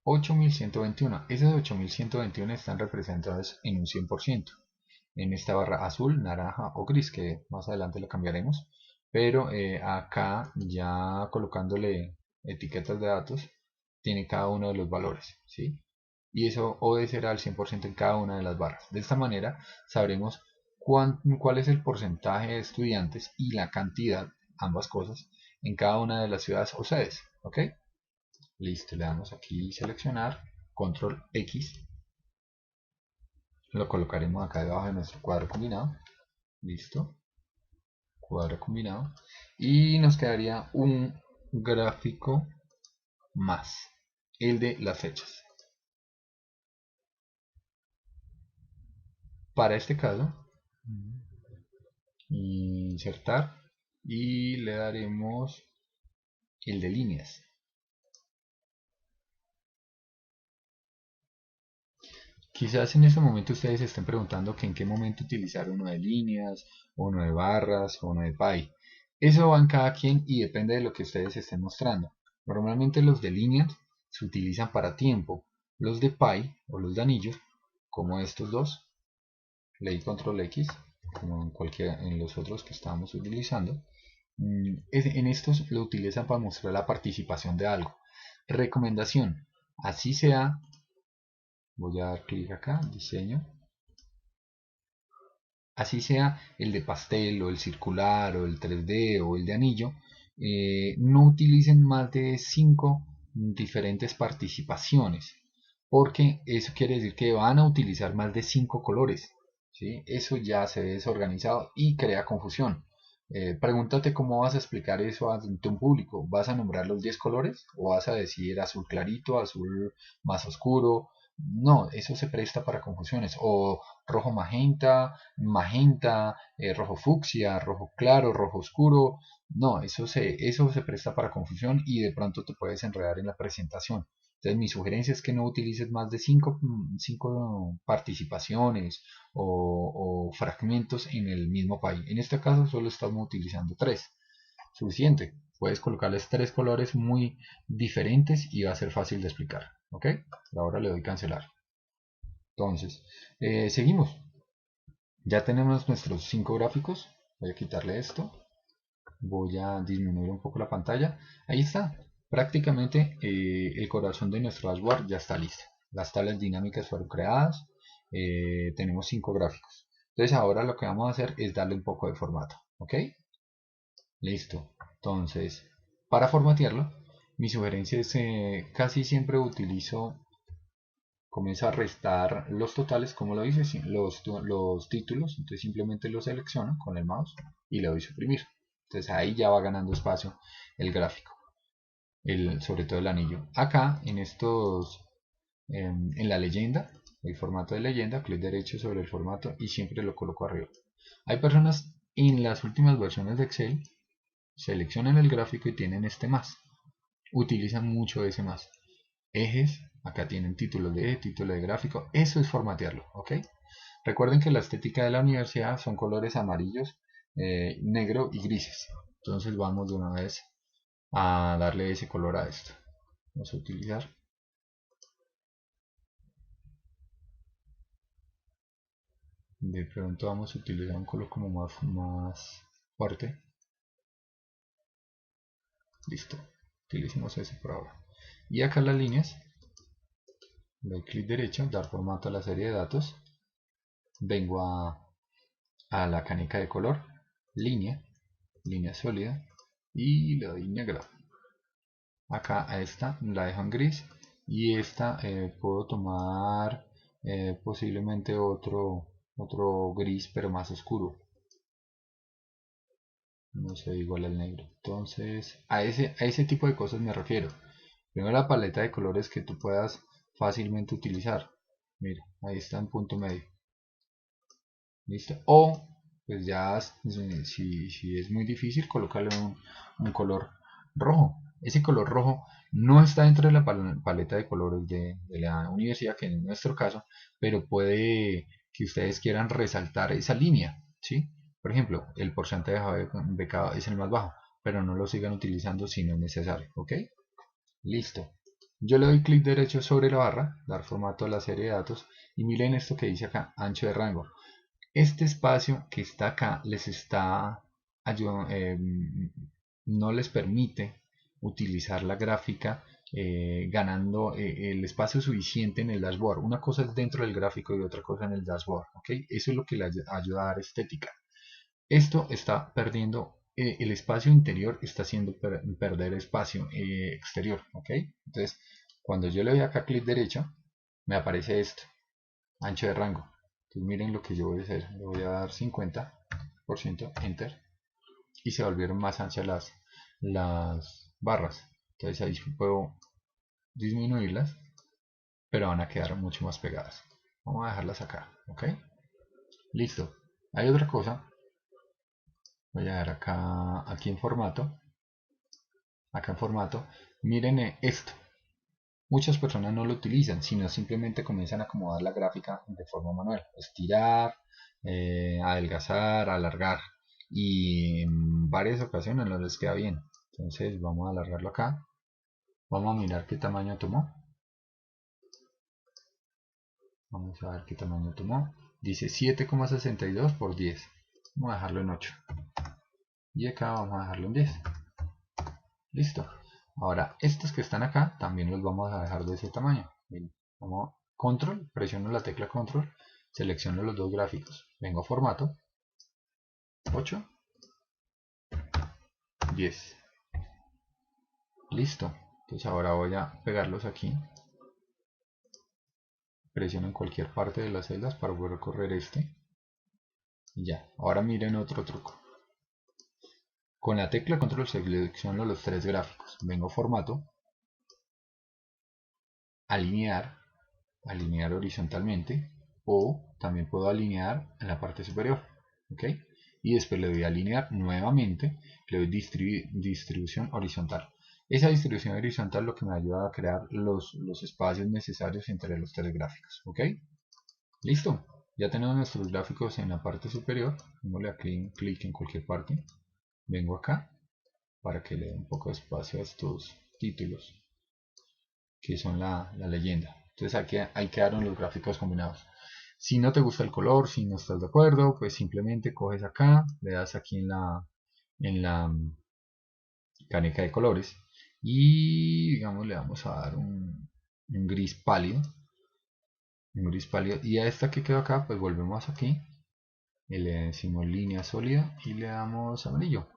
8.121. Esos 8.121 están representados en un 100%. En esta barra azul, naranja o gris, que más adelante la cambiaremos. Pero acá ya colocándole etiquetas de datos, tiene cada uno de los valores, ¿sí? Y eso obedecerá al 100% en cada una de las barras. De esta manera sabremos cuál es el porcentaje de estudiantes y la cantidad, ambas cosas, en cada una de las ciudades o sedes. ¿Ok? Listo, le damos aquí seleccionar, control X, lo colocaremos acá debajo de nuestro cuadro combinado. Listo, cuadro combinado, y nos quedaría un gráfico más, el de las fechas. Para este caso, insertar, y le daremos el de líneas. Quizás en este momento ustedes se estén preguntando que en qué momento utilizar uno de líneas, uno de barras o uno de pie. Eso va en cada quien y depende de lo que ustedes estén mostrando. Normalmente los de líneas se utilizan para tiempo. Los de pie o los de anillos, como estos dos, le di control X, como en los otros que estábamos utilizando. En estos lo utilizan para mostrar la participación de algo. Recomendación, así sea. Voy a dar clic acá, diseño. Así sea el de pastel o el circular o el 3D o el de anillo, no utilicen más de 5 diferentes participaciones, porque eso quiere decir que van a utilizar más de 5 colores. ¿Sí? Eso ya se ve desorganizado y crea confusión. Pregúntate cómo vas a explicar eso ante un público. ¿Vas a nombrar los 10 colores o vas a decir azul clarito, azul más oscuro, No, eso se presta para confusiones. O rojo magenta, magenta, rojo fucsia, rojo claro, rojo oscuro. No, eso se presta para confusión y de pronto te puedes enredar en la presentación. Entonces mi sugerencia es que no utilices más de cinco participaciones o fragmentos en el mismo país. En este caso solo estamos utilizando tres. Suficiente. Puedes colocarles tres colores muy diferentes y va a ser fácil de explicar. ¿Ok? Ahora le doy cancelar. Entonces, seguimos. Ya tenemos nuestros cinco gráficos. Voy a quitarle esto. Voy a disminuir un poco la pantalla. Ahí está. Prácticamente el corazón de nuestro dashboard ya está listo. Las tablas dinámicas fueron creadas. Tenemos cinco gráficos. Entonces ahora lo que vamos a hacer es darle un poco de formato. ¿Ok? Listo. Entonces, para formatearlo, mi sugerencia es casi siempre comienzo a restar los totales, como lo hice, los títulos, entonces simplemente los selecciono con el mouse y le doy suprimir. Entonces ahí ya va ganando espacio el gráfico, sobre todo el anillo. Acá en la leyenda, el formato de leyenda, clic derecho sobre el formato y siempre lo coloco arriba. Hay personas en las últimas versiones de Excel seleccionan el gráfico y tienen este más. Utilizan mucho ese más. Ejes, acá tienen títulos de título de gráfico. Eso es formatearlo, ¿ok? Recuerden que la estética de la universidad son colores amarillos, negro y grises. Entonces vamos de una vez a darle ese color a esto. Vamos a utilizar. De pronto vamos a utilizar un color como más fuerte. Listo. Utilicemos ese por ahora. Y acá las líneas, doy clic derecho, dar formato a la serie de datos. Vengo a la canica de color, línea sólida y le doy negro. Acá a esta la dejo en gris y esta puedo tomar posiblemente otro gris pero más oscuro. No sé, igual al negro. Entonces a ese tipo de cosas me refiero. Primero la paleta de colores que tú puedas fácilmente utilizar. Mira, ahí está en punto medio. ¿Listo? O, pues ya, si es muy difícil, colocarle un color rojo. Ese color rojo no está dentro de la paleta de colores de la universidad, que en nuestro caso, pero puede que ustedes quieran resaltar esa línea, ¿sí? Por ejemplo, el porcentaje de becado es el más bajo, pero no lo sigan utilizando si no es necesario, ¿ok? Listo. Yo le doy clic derecho sobre la barra, dar formato a la serie de datos, y miren esto que dice acá, ancho de rango. Este espacio que está acá les está ayudando, no les permite utilizar la gráfica ganando el espacio suficiente en el dashboard. Una cosa es dentro del gráfico y otra cosa en el dashboard. ¿Okay? Eso es lo que le ayuda a dar estética. Esto está perdiendo, el espacio interior está haciendo perder espacio exterior. ¿Okay? Entonces, cuando yo le doy acá clic derecho, me aparece esto, ancho de rango. Entonces miren lo que yo voy a hacer, le voy a dar 50%, enter, y se volvieron más anchas las barras. Entonces ahí puedo disminuirlas, pero van a quedar mucho más pegadas. Vamos a dejarlas acá, ok. Listo. Hay otra cosa, voy a dar aquí en formato, miren esto. Muchas personas no lo utilizan, sino simplemente comienzan a acomodar la gráfica de forma manual. Estirar, adelgazar, alargar. Y en varias ocasiones no les queda bien. Entonces vamos a alargarlo acá. Vamos a mirar qué tamaño tomó. Vamos a ver qué tamaño tomó. Dice 7,62 por 10. Vamos a dejarlo en 8. Y acá vamos a dejarlo en 10. Listo. Ahora, estos que están acá también los vamos a dejar de ese tamaño. Bien, como control, presiono la tecla control, selecciono los dos gráficos, vengo a formato, 8, 10. Listo. Entonces ahora voy a pegarlos aquí. Presiono en cualquier parte de las celdas para poder correr este. Y ya. Ahora miren otro truco. Con la tecla control selecciono los tres gráficos. Vengo a formato, alinear, alinear horizontalmente, o también puedo alinear en la parte superior, ¿ok? Y después le doy a alinear nuevamente, le doy distribución horizontal. Esa distribución horizontal lo que me ayuda a crear los espacios necesarios entre los tres gráficos, ¿ok? Listo, ya tenemos nuestros gráficos en la parte superior. Démosle aquí clic en cualquier parte, vengo acá para que le dé un poco de espacio a estos títulos que son la leyenda. Entonces aquí ahí quedaron los gráficos combinados. Si no te gusta el color, si no estás de acuerdo, pues simplemente coges acá, le das aquí en la caneca de colores y digamos le vamos a dar un gris pálido. Un gris pálido. Y a esta que quedó acá, pues volvemos aquí y le decimos línea sólida y le damos amarillo.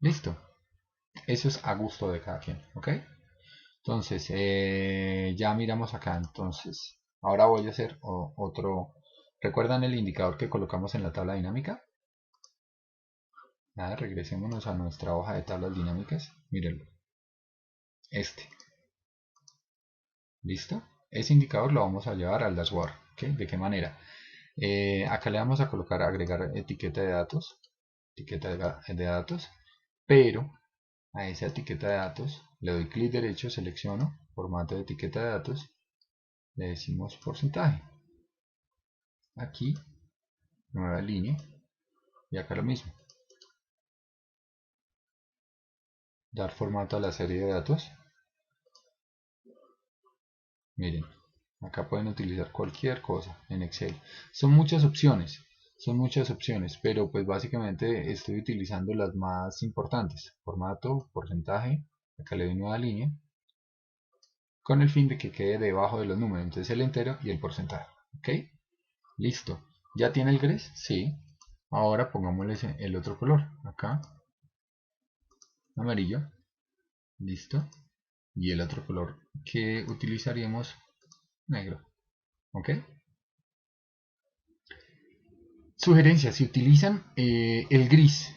Listo. Eso es a gusto de cada quien, ¿ok? Entonces, ya miramos acá. Entonces, ahora voy a hacer otro. ¿Recuerdan el indicador que colocamos en la tabla dinámica? Nada, regresémonos a nuestra hoja de tablas dinámicas. Mírenlo. Este. ¿Listo? Ese indicador lo vamos a llevar al dashboard. ¿Ok? ¿De qué manera? Acá le vamos a colocar agregar etiqueta de datos. Etiqueta de datos. Pero a esa etiqueta de datos le doy clic derecho, selecciono formato de etiqueta de datos, le decimos porcentaje. Aquí, nueva línea, y acá lo mismo. Dar formato a la serie de datos. Miren, acá pueden utilizar cualquier cosa en Excel. Son muchas opciones, pero pues básicamente estoy utilizando las más importantes. Formato, porcentaje, acá le doy nueva línea, con el fin de que quede debajo de los números, entonces el entero y el porcentaje. ¿Ok? Listo. ¿Ya tiene el gris? Sí. Ahora pongámosle el otro color. Acá. Amarillo. Listo. Y el otro color que utilizaríamos, negro. ¿Ok? Sugerencia, si utilizan el gris,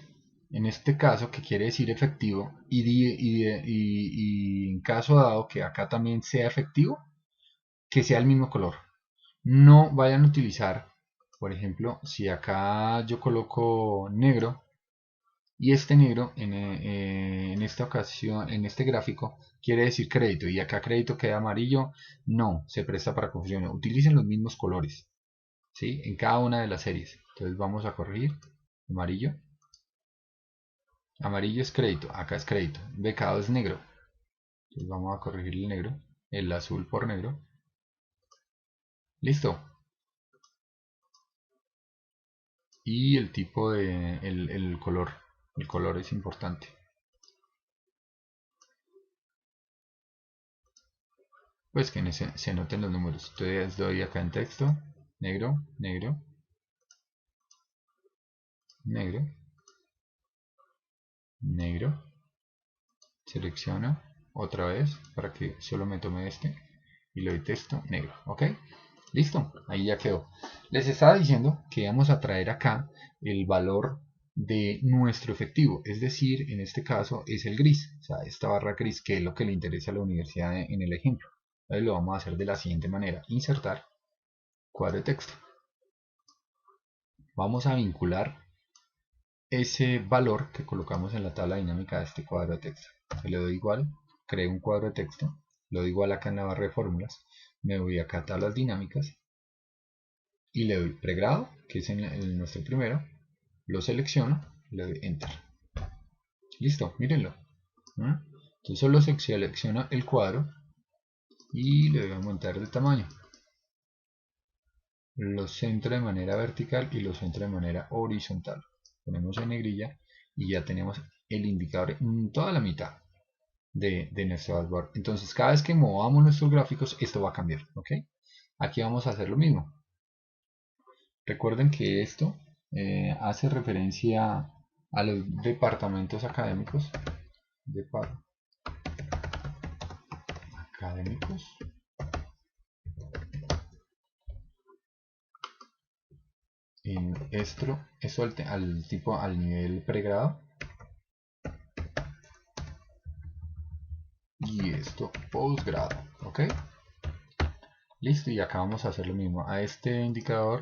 en este caso, que quiere decir efectivo, y en caso dado que acá también sea efectivo, que sea el mismo color. No vayan a utilizar, por ejemplo, si acá yo coloco negro, y este negro en esta ocasión, en este gráfico, quiere decir crédito, y acá crédito queda amarillo, no, se presta para confusión. Utilicen los mismos colores, ¿sí? En cada una de las series. Entonces vamos a corregir, amarillo, amarillo es crédito, acá es crédito, becado es negro, entonces vamos a corregir el negro, el azul por negro, listo. Y el tipo de, el color es importante. Pues que se noten los números. Entonces doy acá en texto, negro, negro, negro, negro, selecciono otra vez para que solo me tome este y le doy texto negro, ¿ok? Listo, ahí ya quedó. Les estaba diciendo que vamos a traer acá el valor de nuestro efectivo, es decir, en este caso es el gris, o sea, esta barra gris, que es lo que le interesa a la universidad en el ejemplo. Entonces lo vamos a hacer de la siguiente manera: insertar cuadro de texto. Vamos a vincular ese valor que colocamos en la tabla dinámica de este cuadro de texto. Le doy igual, creo un cuadro de texto, lo doy igual acá en la barra de fórmulas, me voy acá a tablas dinámicas y le doy pregrado, que es en nuestro primero, lo selecciono, le doy enter. Listo, mírenlo. Entonces solo selecciono el cuadro y le doy a aumentar de tamaño. Lo centro de manera vertical y lo centro de manera horizontal. Ponemos en negrilla y ya tenemos el indicador en toda la mitad de nuestro dashboard. Entonces cada vez que movamos nuestros gráficos, esto va a cambiar. ¿Ok? Aquí vamos a hacer lo mismo. Recuerden que esto hace referencia a los departamentos académicos. Académicos. En esto al nivel pregrado. Y esto posgrado. ¿Ok? Listo, y acá vamos a hacer lo mismo. A este indicador,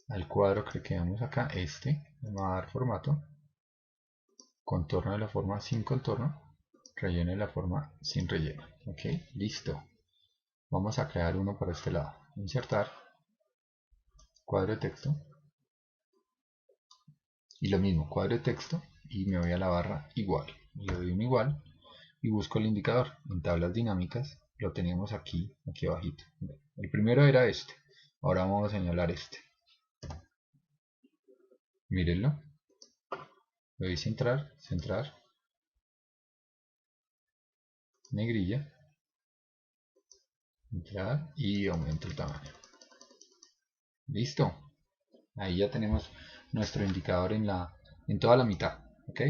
al cuadro que quedamos acá, vamos a dar formato, contorno de la forma sin contorno, relleno de la forma sin relleno. Ok, listo. Vamos a crear uno para este lado. Insertar, cuadro de texto, y lo mismo, cuadro de texto, y me voy a la barra igual. Le doy un igual y busco el indicador. En tablas dinámicas lo teníamos aquí abajito. El primero era este. Ahora vamos a señalar este. Mírenlo. Le doy centrar, centrar, negrilla, entrar y aumento el tamaño. Listo. Ahí ya tenemos nuestro indicador en toda la mitad. ¿Ok?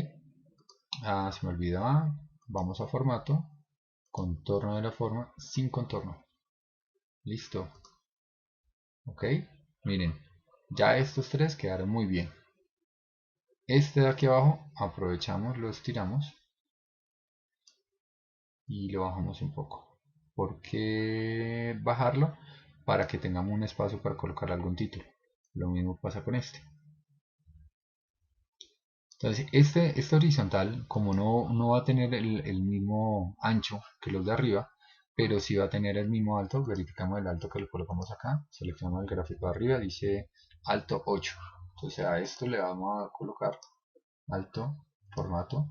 Se me olvidaba. Vamos a formato, contorno de la forma sin contorno. Listo. Ok. Miren, ya estos tres quedaron muy bien. Este de aquí abajo aprovechamos, lo estiramos y lo bajamos un poco. ¿Por qué bajarlo? Para que tengamos un espacio para colocar algún título. Lo mismo pasa con este. Entonces este horizontal, como no va a tener el mismo ancho que los de arriba, pero sí va a tener el mismo alto, verificamos el alto que le colocamos acá, seleccionamos el gráfico de arriba, dice alto 8. Entonces a esto le vamos a colocar alto, formato,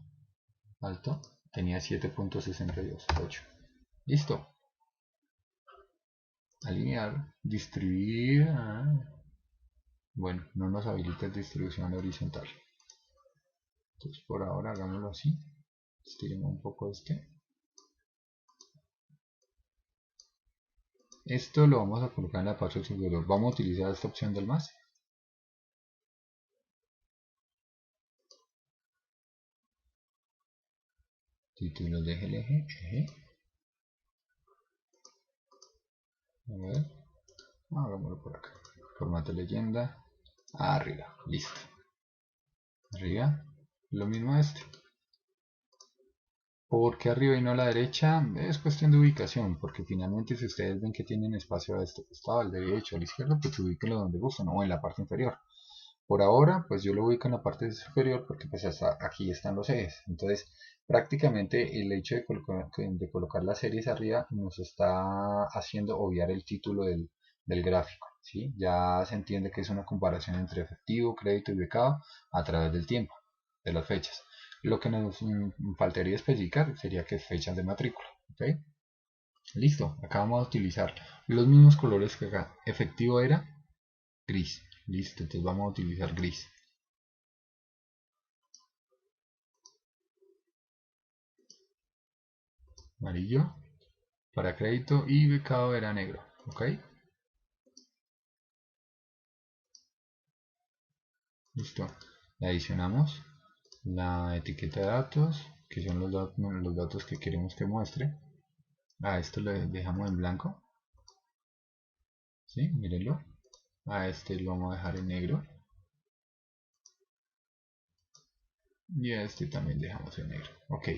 alto, tenía 7.62, 8. Listo. Alinear, distribuir. Bueno, no nos habilita distribución horizontal. Entonces por ahora hagámoslo así. Estiremos un poco este. Esto lo vamos a colocar en la parte superior. Vamos a utilizar esta opción del más. Títulos de eje. A ver. Hagámoslo por acá. Formato leyenda. Arriba. Listo. Arriba. Lo mismo a este. ¿Por qué arriba y no a la derecha? Es cuestión de ubicación, porque finalmente si ustedes ven que tienen espacio a este costado, al derecho, al izquierdo, pues ubíquenlo donde gusten o en la parte inferior. Por ahora, pues yo lo ubico en la parte superior porque pues hasta aquí están los ejes. Entonces, prácticamente el hecho de colocar las series arriba nos está haciendo obviar el título del gráfico. ¿Sí? Ya se entiende que es una comparación entre efectivo, crédito y becado a través del tiempo, de las fechas. Lo que nos faltaría especificar sería que es fechas de matrícula. ¿Okay? Listo, acá vamos a utilizar los mismos colores que acá. Efectivo era gris. Listo, entonces vamos a utilizar gris. Amarillo para crédito y becado era negro. ¿Ok? Listo. Le adicionamos la etiqueta de datos, que son los datos que queremos que muestre. A esto le dejamos en blanco. ¿Sí? Mírenlo. A este lo vamos a dejar en negro. Y a este también dejamos en negro. Ok.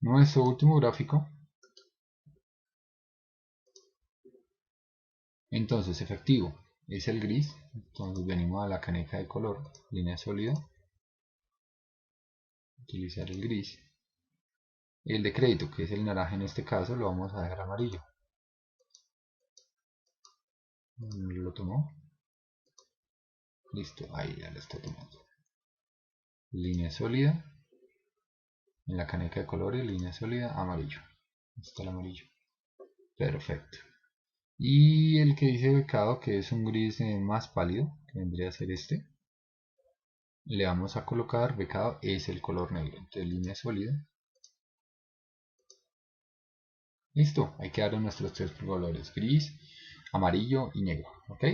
Nuestro último gráfico. Entonces, efectivo es el gris. Entonces venimos a la caneca de color, línea sólida. Utilizar el gris. El de crédito, que es el naranja en este caso, lo vamos a dejar amarillo. Lo tomó. Listo, ahí ya lo está tomando. Línea sólida. En la caneca de colores, línea sólida, amarillo. Está el amarillo. Perfecto. Y el que dice becado, que es un gris más pálido, que vendría a ser este. Le vamos a colocar becado, es el color negro. Entonces línea sólida. Listo, ahí quedaron nuestros tres colores, gris, amarillo y negro. ¿Ok?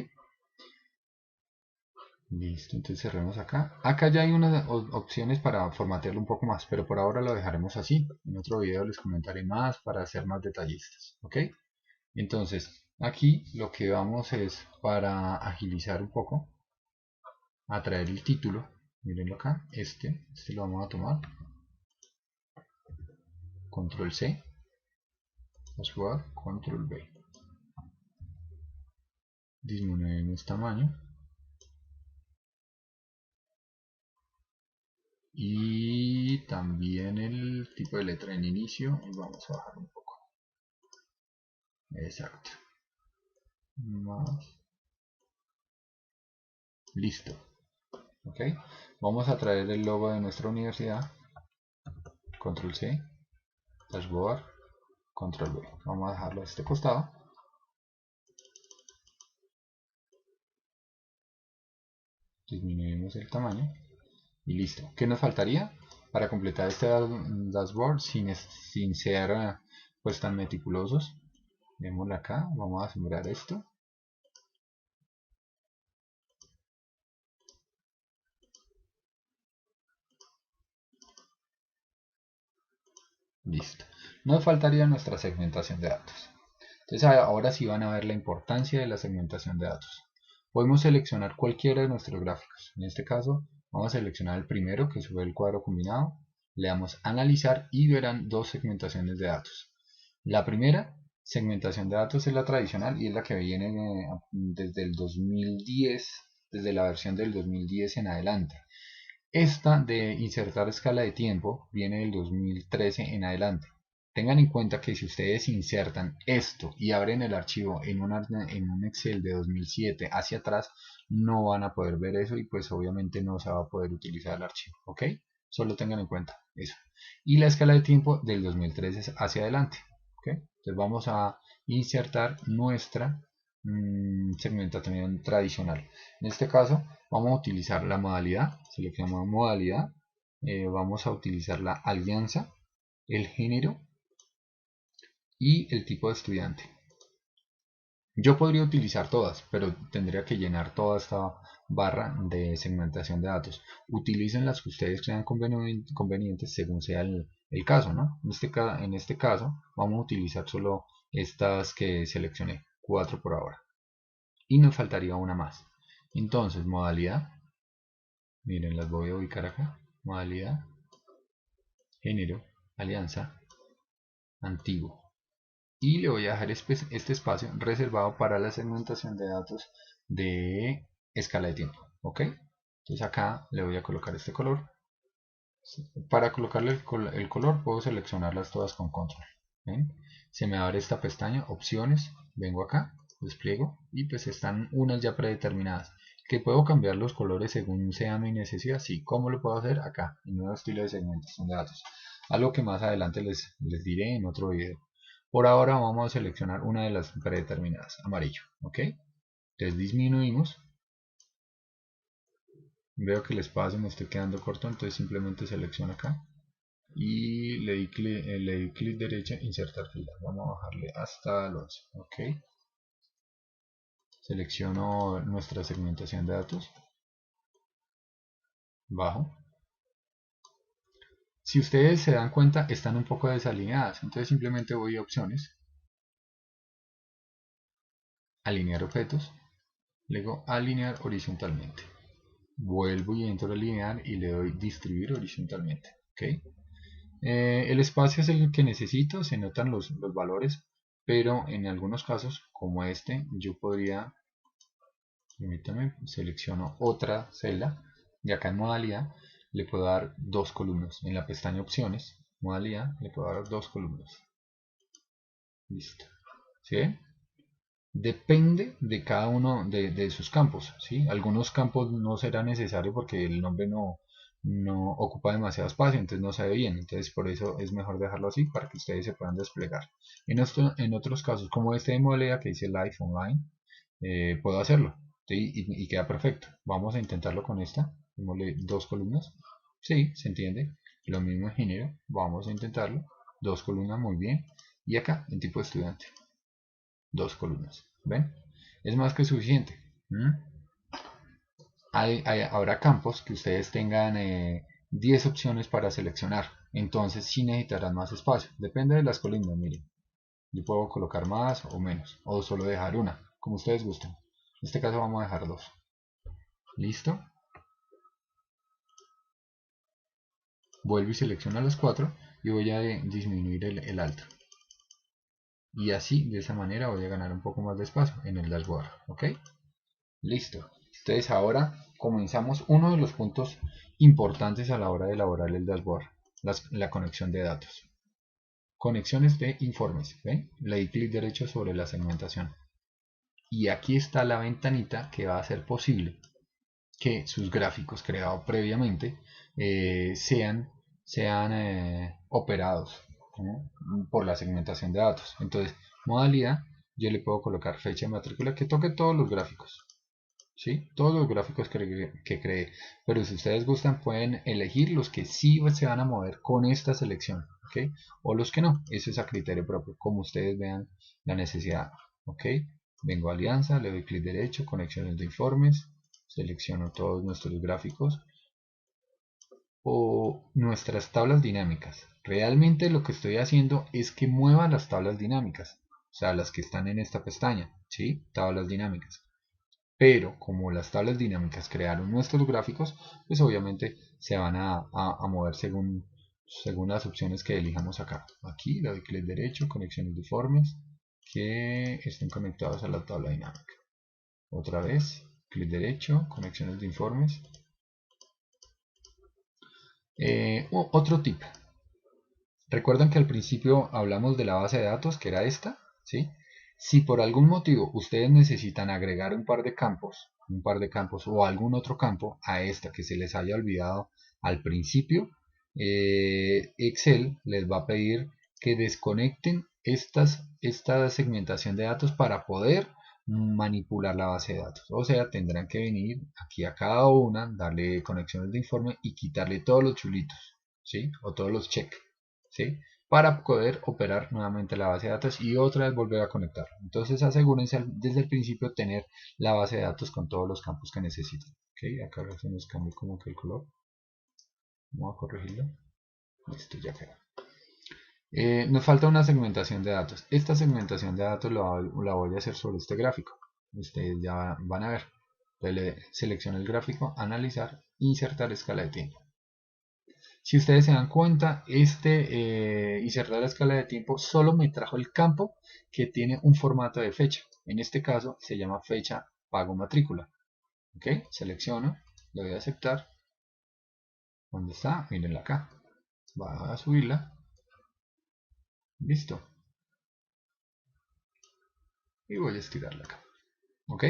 Listo, entonces cerremos acá. Acá ya hay unas opciones para formatearlo un poco más, pero por ahora lo dejaremos así. En otro video les comentaré más para ser más detallistas. ¿Ok? Entonces, aquí lo que vamos es para agilizar un poco, a traer el título. Mírenlo acá, este lo vamos a tomar. Control C, Control V. disminuimos tamaño y también el tipo de letra en inicio y vamos a bajar un poco. Exacto. Más. Listo. Ok. Vamos a traer el logo de nuestra universidad. Control C. Dashboard. Control V. Vamos a dejarlo a este costado. Disminuimos el tamaño. Y listo. ¿Qué nos faltaría para completar este dashboard sin ser pues tan meticulosos? Démosle acá. Vamos a sembrar esto. Listo. Nos faltaría nuestra segmentación de datos. Entonces ahora sí van a ver la importancia de la segmentación de datos. Podemos seleccionar cualquiera de nuestros gráficos. En este caso vamos a seleccionar el primero que sube el cuadro combinado. Le damos a analizar y verán dos segmentaciones de datos. La primera segmentación de datos es la tradicional y es la que viene desde el 2010, desde la versión del 2010 en adelante. Esta de insertar escala de tiempo viene del 2013 en adelante. Tengan en cuenta que si ustedes insertan esto y abren el archivo en un Excel de 2007 hacia atrás, no van a poder ver eso y pues obviamente no se va a poder utilizar el archivo, ¿ok? Solo tengan en cuenta eso. Y la escala de tiempo del 2013 hacia adelante, ¿ok? Entonces vamos a insertar nuestra segmentación tradicional. En este caso vamos a utilizar la modalidad, seleccionamos modalidad, vamos a utilizar la alianza, el género y el tipo de estudiante. Yo podría utilizar todas, pero tendría que llenar toda esta barra de segmentación de datos. Utilicen las que ustedes crean convenientes según sea el caso, ¿no? En este caso vamos a utilizar solo estas que seleccioné, 4 por ahora. Y nos faltaría una más. Entonces, modalidad, miren, las voy a ubicar acá. Modalidad, género, alianza, antiguo. Y le voy a dejar este espacio reservado para la segmentación de datos de escala de tiempo. ¿Ok? Entonces acá le voy a colocar este color. Para colocarle el color puedo seleccionarlas todas con control. ¿Ven? Se me abre esta pestaña, opciones, vengo acá, despliego y pues están unas ya predeterminadas. ¿Que puedo cambiar los colores según sea mi necesidad? Sí. ¿Cómo lo puedo hacer? Acá, en nuevo estilo de segmentación de datos. Algo que más adelante les diré en otro video. Por ahora vamos a seleccionar una de las predeterminadas, amarillo. ¿Ok? Entonces disminuimos. Veo que el espacio me estoy quedando corto, entonces simplemente selecciono acá y le di clic derecha, insertar fila. Vamos a bajarle hasta el 11. Ok. Selecciono nuestra segmentación de datos. Bajo. Si ustedes se dan cuenta, están un poco desalineadas. Entonces simplemente voy a opciones. Alinear objetos. Luego alinear horizontalmente. Vuelvo y entro a alinear y le doy distribuir horizontalmente. ¿Ok? El espacio es el que necesito, se notan los valores, pero en algunos casos, como este, yo podría, permítame, selecciono otra celda y acá en modalidad le puedo dar dos columnas. En la pestaña opciones, modalidad, le puedo dar dos columnas. Listo. ¿Sí ven? Depende de cada uno de sus campos, ¿sí? Algunos campos no será necesario porque el nombre no ocupa demasiado espacio, entonces no se ve bien, entonces por eso es mejor dejarlo así para que ustedes se puedan desplegar. En otros casos, como este de modalidad que dice Live Online, puedo hacerlo, ¿sí? Y queda perfecto. Vamos a intentarlo con esta, démosle dos columnas, sí, se entiende, lo mismo en género, vamos a intentarlo, dos columnas, muy bien, y acá en tipo de estudiante dos columnas. ¿Ven? Es más que suficiente. Habrá campos que ustedes tengan 10 opciones para seleccionar. Entonces sí necesitarán más espacio. Depende de las columnas, miren. Yo puedo colocar más o menos. O solo dejar una, como ustedes gusten. En este caso vamos a dejar dos. ¿Listo? Vuelvo y selecciono las 4 y voy a disminuir el alto. Y así, de esa manera, voy a ganar un poco más de espacio en el dashboard. ¿Ok? Listo. Entonces ahora comenzamos uno de los puntos importantes a la hora de elaborar el dashboard, la conexión de datos. Conexiones de informes. ¿Ven? Le di clic derecho sobre la segmentación. Y aquí está la ventanita que va a hacer posible que sus gráficos creados previamente sean operados, ¿no? Por la segmentación de datos. Entonces, modalidad, yo le puedo colocar fecha de matrícula que toque todos los gráficos. ¿Sí? Todos los gráficos que cree. Pero si ustedes gustan, pueden elegir los que sí se van a mover con esta selección. ¿Ok? O los que no. Eso es a criterio propio, como ustedes vean la necesidad. ¿Ok? Vengo a alianza, le doy clic derecho, conexiones de informes, selecciono todos nuestros gráficos o nuestras tablas dinámicas. Realmente lo que estoy haciendo es que mueva las tablas dinámicas, o sea, las que están en esta pestaña, ¿sí? Tablas dinámicas. Pero como las tablas dinámicas crearon nuestros gráficos, pues obviamente se van a mover según las opciones que elijamos acá. Aquí le doy clic derecho, conexiones de informes que estén conectados a la tabla dinámica. Otra vez, clic derecho, conexiones de informes. Otro tip. Recuerdan que al principio hablamos de la base de datos, que era esta, ¿sí? Si por algún motivo ustedes necesitan agregar un par de campos o algún otro campo a esta que se les haya olvidado al principio, Excel les va a pedir que desconecten esta segmentación de datos para poder manipular la base de datos. O sea, tendrán que venir aquí a cada una, darle conexiones de informe y quitarle todos los chulitos, ¿sí? O todos los check, ¿sí? Para poder operar nuevamente la base de datos y otra vez volver a conectar. Entonces asegúrense desde el principio tener la base de datos con todos los campos que necesiten. ¿Okay? Acá se nos cambia como que el color. Vamos a corregirlo. Listo, ya quedó. Nos falta una segmentación de datos. Esta segmentación de datos la voy a hacer sobre este gráfico. Ustedes ya van a ver. Entonces le selecciono el gráfico, analizar, insertar escala de tiempo. Si ustedes se dan cuenta, insertar la escala de tiempo solo me trajo el campo que tiene un formato de fecha. En este caso se llama fecha pago matrícula. ¿Ok? Selecciono, le doy a aceptar. ¿Dónde está? Mírenla acá. Va a subirla. Listo. Y voy a estirarla acá. ¿Ok?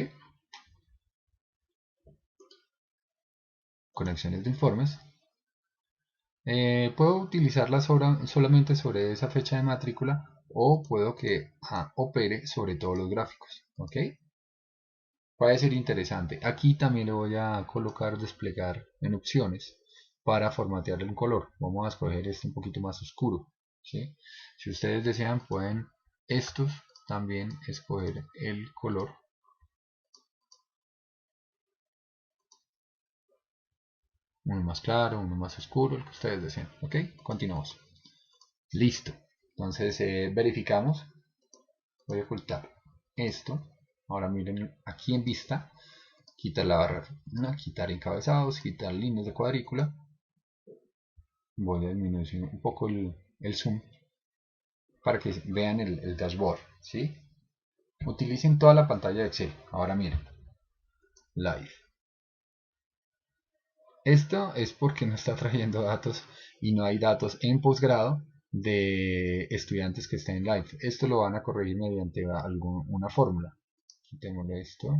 Conexiones de informes. Puedo utilizarla solamente sobre esa fecha de matrícula o puedo que opere sobre todos los gráficos. ¿Ok? Puede ser interesante. Aquí también le voy a colocar desplegar en opciones para formatear el color. Vamos a escoger este un poquito más oscuro, ¿sí? Si ustedes desean pueden estos también escoger el color. Uno más claro, uno más oscuro, el que ustedes deseen. ¿Ok? Continuamos. Listo. Entonces verificamos. Voy a ocultar esto. Ahora miren aquí en vista. Quitar la barra, quitar encabezados, quitar líneas de cuadrícula. Voy a disminuir un poco el zoom para que vean el dashboard, ¿sí? Utilicen toda la pantalla de Excel. Ahora miren, live. Esto es porque no está trayendo datos y no hay datos en posgrado de estudiantes que estén en live. Esto lo van a corregir mediante una fórmula. Quitémosle esto.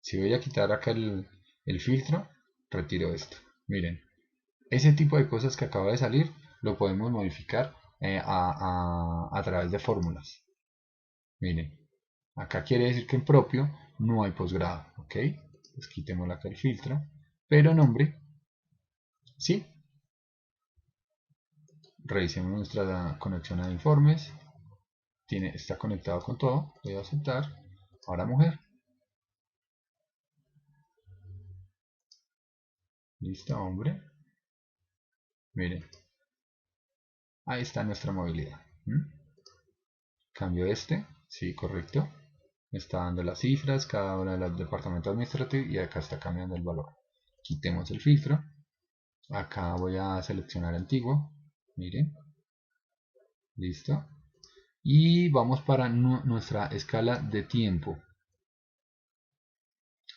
Si voy a quitar acá el filtro, retiro esto. Miren, ese tipo de cosas que acaba de salir lo podemos modificar a través de fórmulas. Miren, acá quiere decir que en propio no hay posgrado, ¿ok? Pues quitémosle acá el filtro, pero nombre, sí. Revisemos nuestra conexión a informes, está conectado con todo, voy a aceptar. Ahora mujer, listo, hombre. Miren, ahí está nuestra movilidad. Cambio este, sí, correcto. Me está dando las cifras, cada uno de los departamentos administrativos y acá está cambiando el valor. Quitemos el filtro. Acá voy a seleccionar antiguo. Miren. Listo. Y vamos para nuestra escala de tiempo.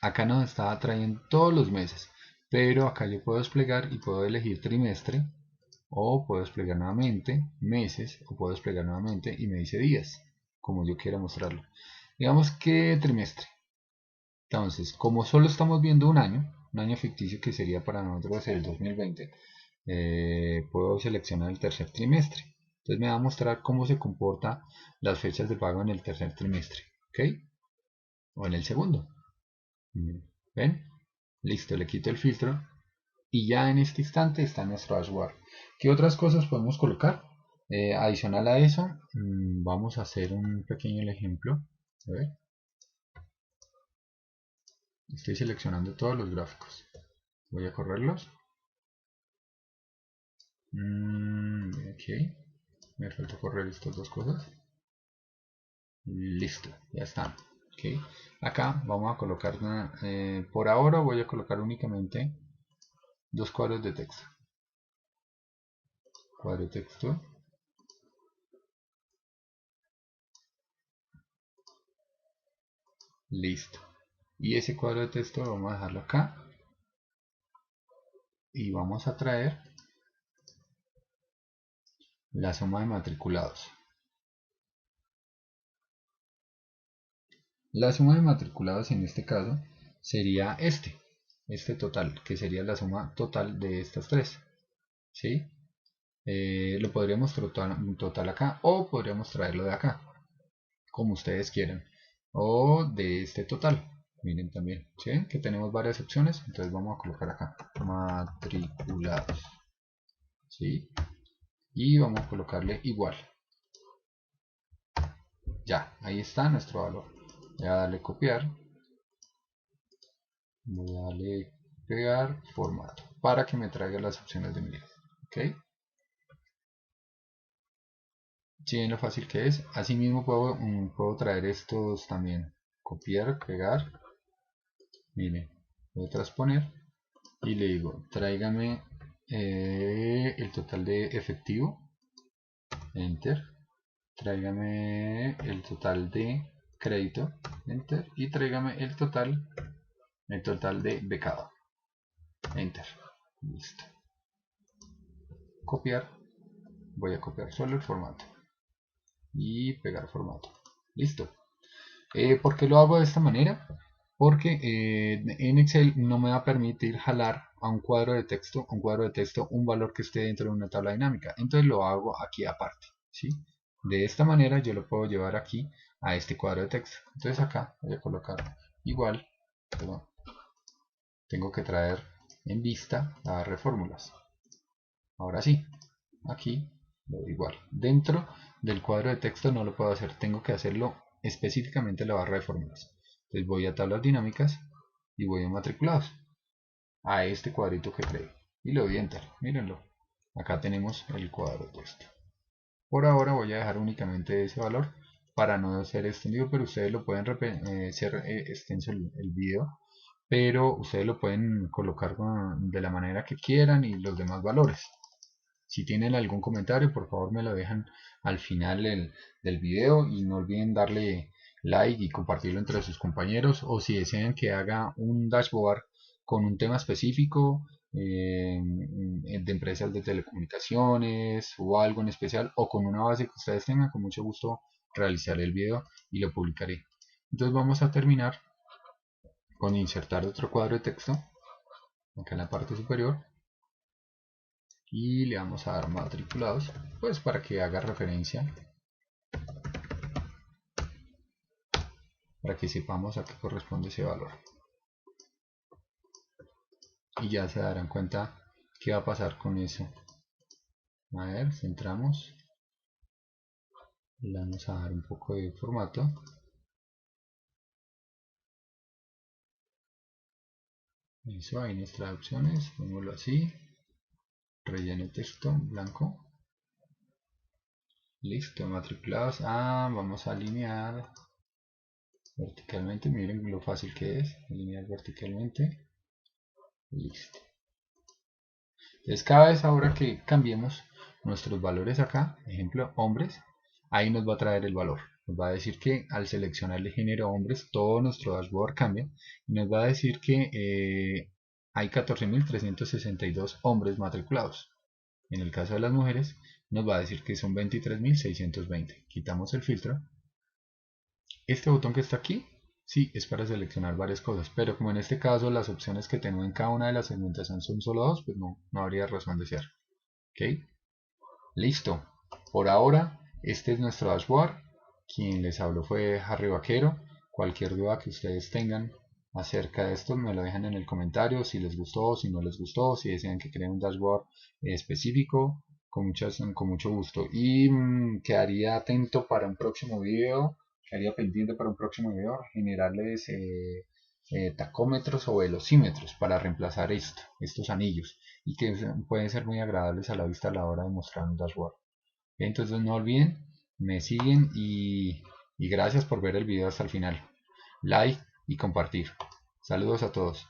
acá nos está trayendo todos los meses, pero acá yo puedo desplegar y puedo elegir trimestre, o puedo desplegar nuevamente meses, o puedo desplegar nuevamente y me dice días, como yo quiera mostrarlo. Digamos que trimestre. Entonces, como solo estamos viendo un año ficticio que sería para nosotros el 2020, puedo seleccionar el tercer trimestre. Entonces me va a mostrar cómo se comportan las fechas de pago en el tercer trimestre, ¿ok? O en el segundo. ¿Ven? Listo, le quito el filtro y ya en este instante está nuestro dashboard. ¿Qué otras cosas podemos colocar? Adicional a eso, vamos a hacer un pequeño ejemplo. A ver. Estoy seleccionando todos los gráficos. Voy a correrlos. Ok. Me falta correr estas dos cosas. Listo, ya están. Okay. Acá vamos a colocar, por ahora voy a colocar únicamente dos cuadros de texto. Cuadro de texto. Listo. Y ese cuadro de texto lo vamos a dejarlo acá. Y vamos a traer la suma de matriculados. La suma de matriculados en este caso sería este total, que sería la suma total de estas tres. ¿Sí? Lo podríamos total acá o podríamos traerlo de acá, como ustedes quieran, o de este total. Miren también, ¿sí? Que tenemos varias opciones, entonces vamos a colocar acá matriculados, ¿sí? Y vamos a colocarle igual. Ya, ahí está nuestro valor. Voy a darle copiar, voy a darle pegar formato para que me traiga las opciones de mi ¿ok? Si ven lo fácil que es. Asimismo puedo traer estos también, copiar, pegar. Miren, voy a transponer y le digo, tráigame el total de efectivo, enter, tráigame el total de crédito, enter, y tráigame el total de becado, enter, listo. Copiar, voy a copiar solo el formato y pegar formato, listo. ¿Por qué lo hago de esta manera? Porque en Excel no me va a permitir jalar a un cuadro de texto, un valor que esté dentro de una tabla dinámica. Entonces lo hago aquí aparte, ¿sí? De esta manera yo lo puedo llevar aquí a este cuadro de texto. Entonces acá voy a colocar igual, perdón, tengo que traer en vista la barra de fórmulas. Ahora sí, aquí lo doy igual. Dentro del cuadro de texto no lo puedo hacer, tengo que hacerlo específicamente en la barra de fórmulas. Entonces voy a tablas dinámicas y voy a matriculados, a este cuadrito que creé, y le doy enter. Mírenlo, acá tenemos el cuadro de texto. Por ahora voy a dejar únicamente ese valor para no ser extendido, pero ustedes lo pueden ser extenso el video, pero ustedes lo pueden colocar de la manera que quieran y los demás valores. Si tienen algún comentario, por favor me lo dejan al final del video y no olviden darle like y compartirlo entre sus compañeros, o si desean que haga un dashboard con un tema específico de empresas de telecomunicaciones o algo en especial, o con una base que ustedes tengan, con mucho gusto realizaré el video y lo publicaré. Entonces vamos a terminar con insertar otro cuadro de texto acá en la parte superior y le vamos a dar matriculados, pues para que haga referencia, para que sepamos a qué corresponde ese valor, y ya se darán cuenta qué va a pasar con eso. A ver, centramos, le vamos a dar un poco de formato, eso, ahí nuestras opciones, pongámoslo así, relleno texto blanco, listo, matriculados. Vamos a alinear verticalmente, miren lo fácil que es, alinear verticalmente, listo. Entonces cada vez ahora que cambiemos nuestros valores acá, ejemplo hombres, ahí nos va a traer el valor. nos va a decir que al seleccionar el género hombres, todo nuestro dashboard cambia y nos va a decir que hay 14.362 hombres matriculados. En el caso de las mujeres, nos va a decir que son 23.620. Quitamos el filtro. Este botón que está aquí, sí, es para seleccionar varias cosas, pero como en este caso las opciones que tengo en cada una de las segmentaciones son solo dos, pues no habría razón de ser. ¿Ok? Listo. Por ahora, este es nuestro dashboard. Quien les habló fue Harry Vaquero. Cualquier duda que ustedes tengan acerca de esto me lo dejan en el comentario, si les gustó, si no les gustó, si desean que cree un dashboard específico, con mucho gusto. Y quedaría atento para un próximo video, quedaría pendiente para un próximo video, generarles tacómetros o velocímetros para reemplazar estos anillos, y que pueden ser muy agradables a la vista a la hora de mostrar un dashboard. Entonces no olviden, me siguen y gracias por ver el video hasta el final. Like y compartir. Saludos a todos.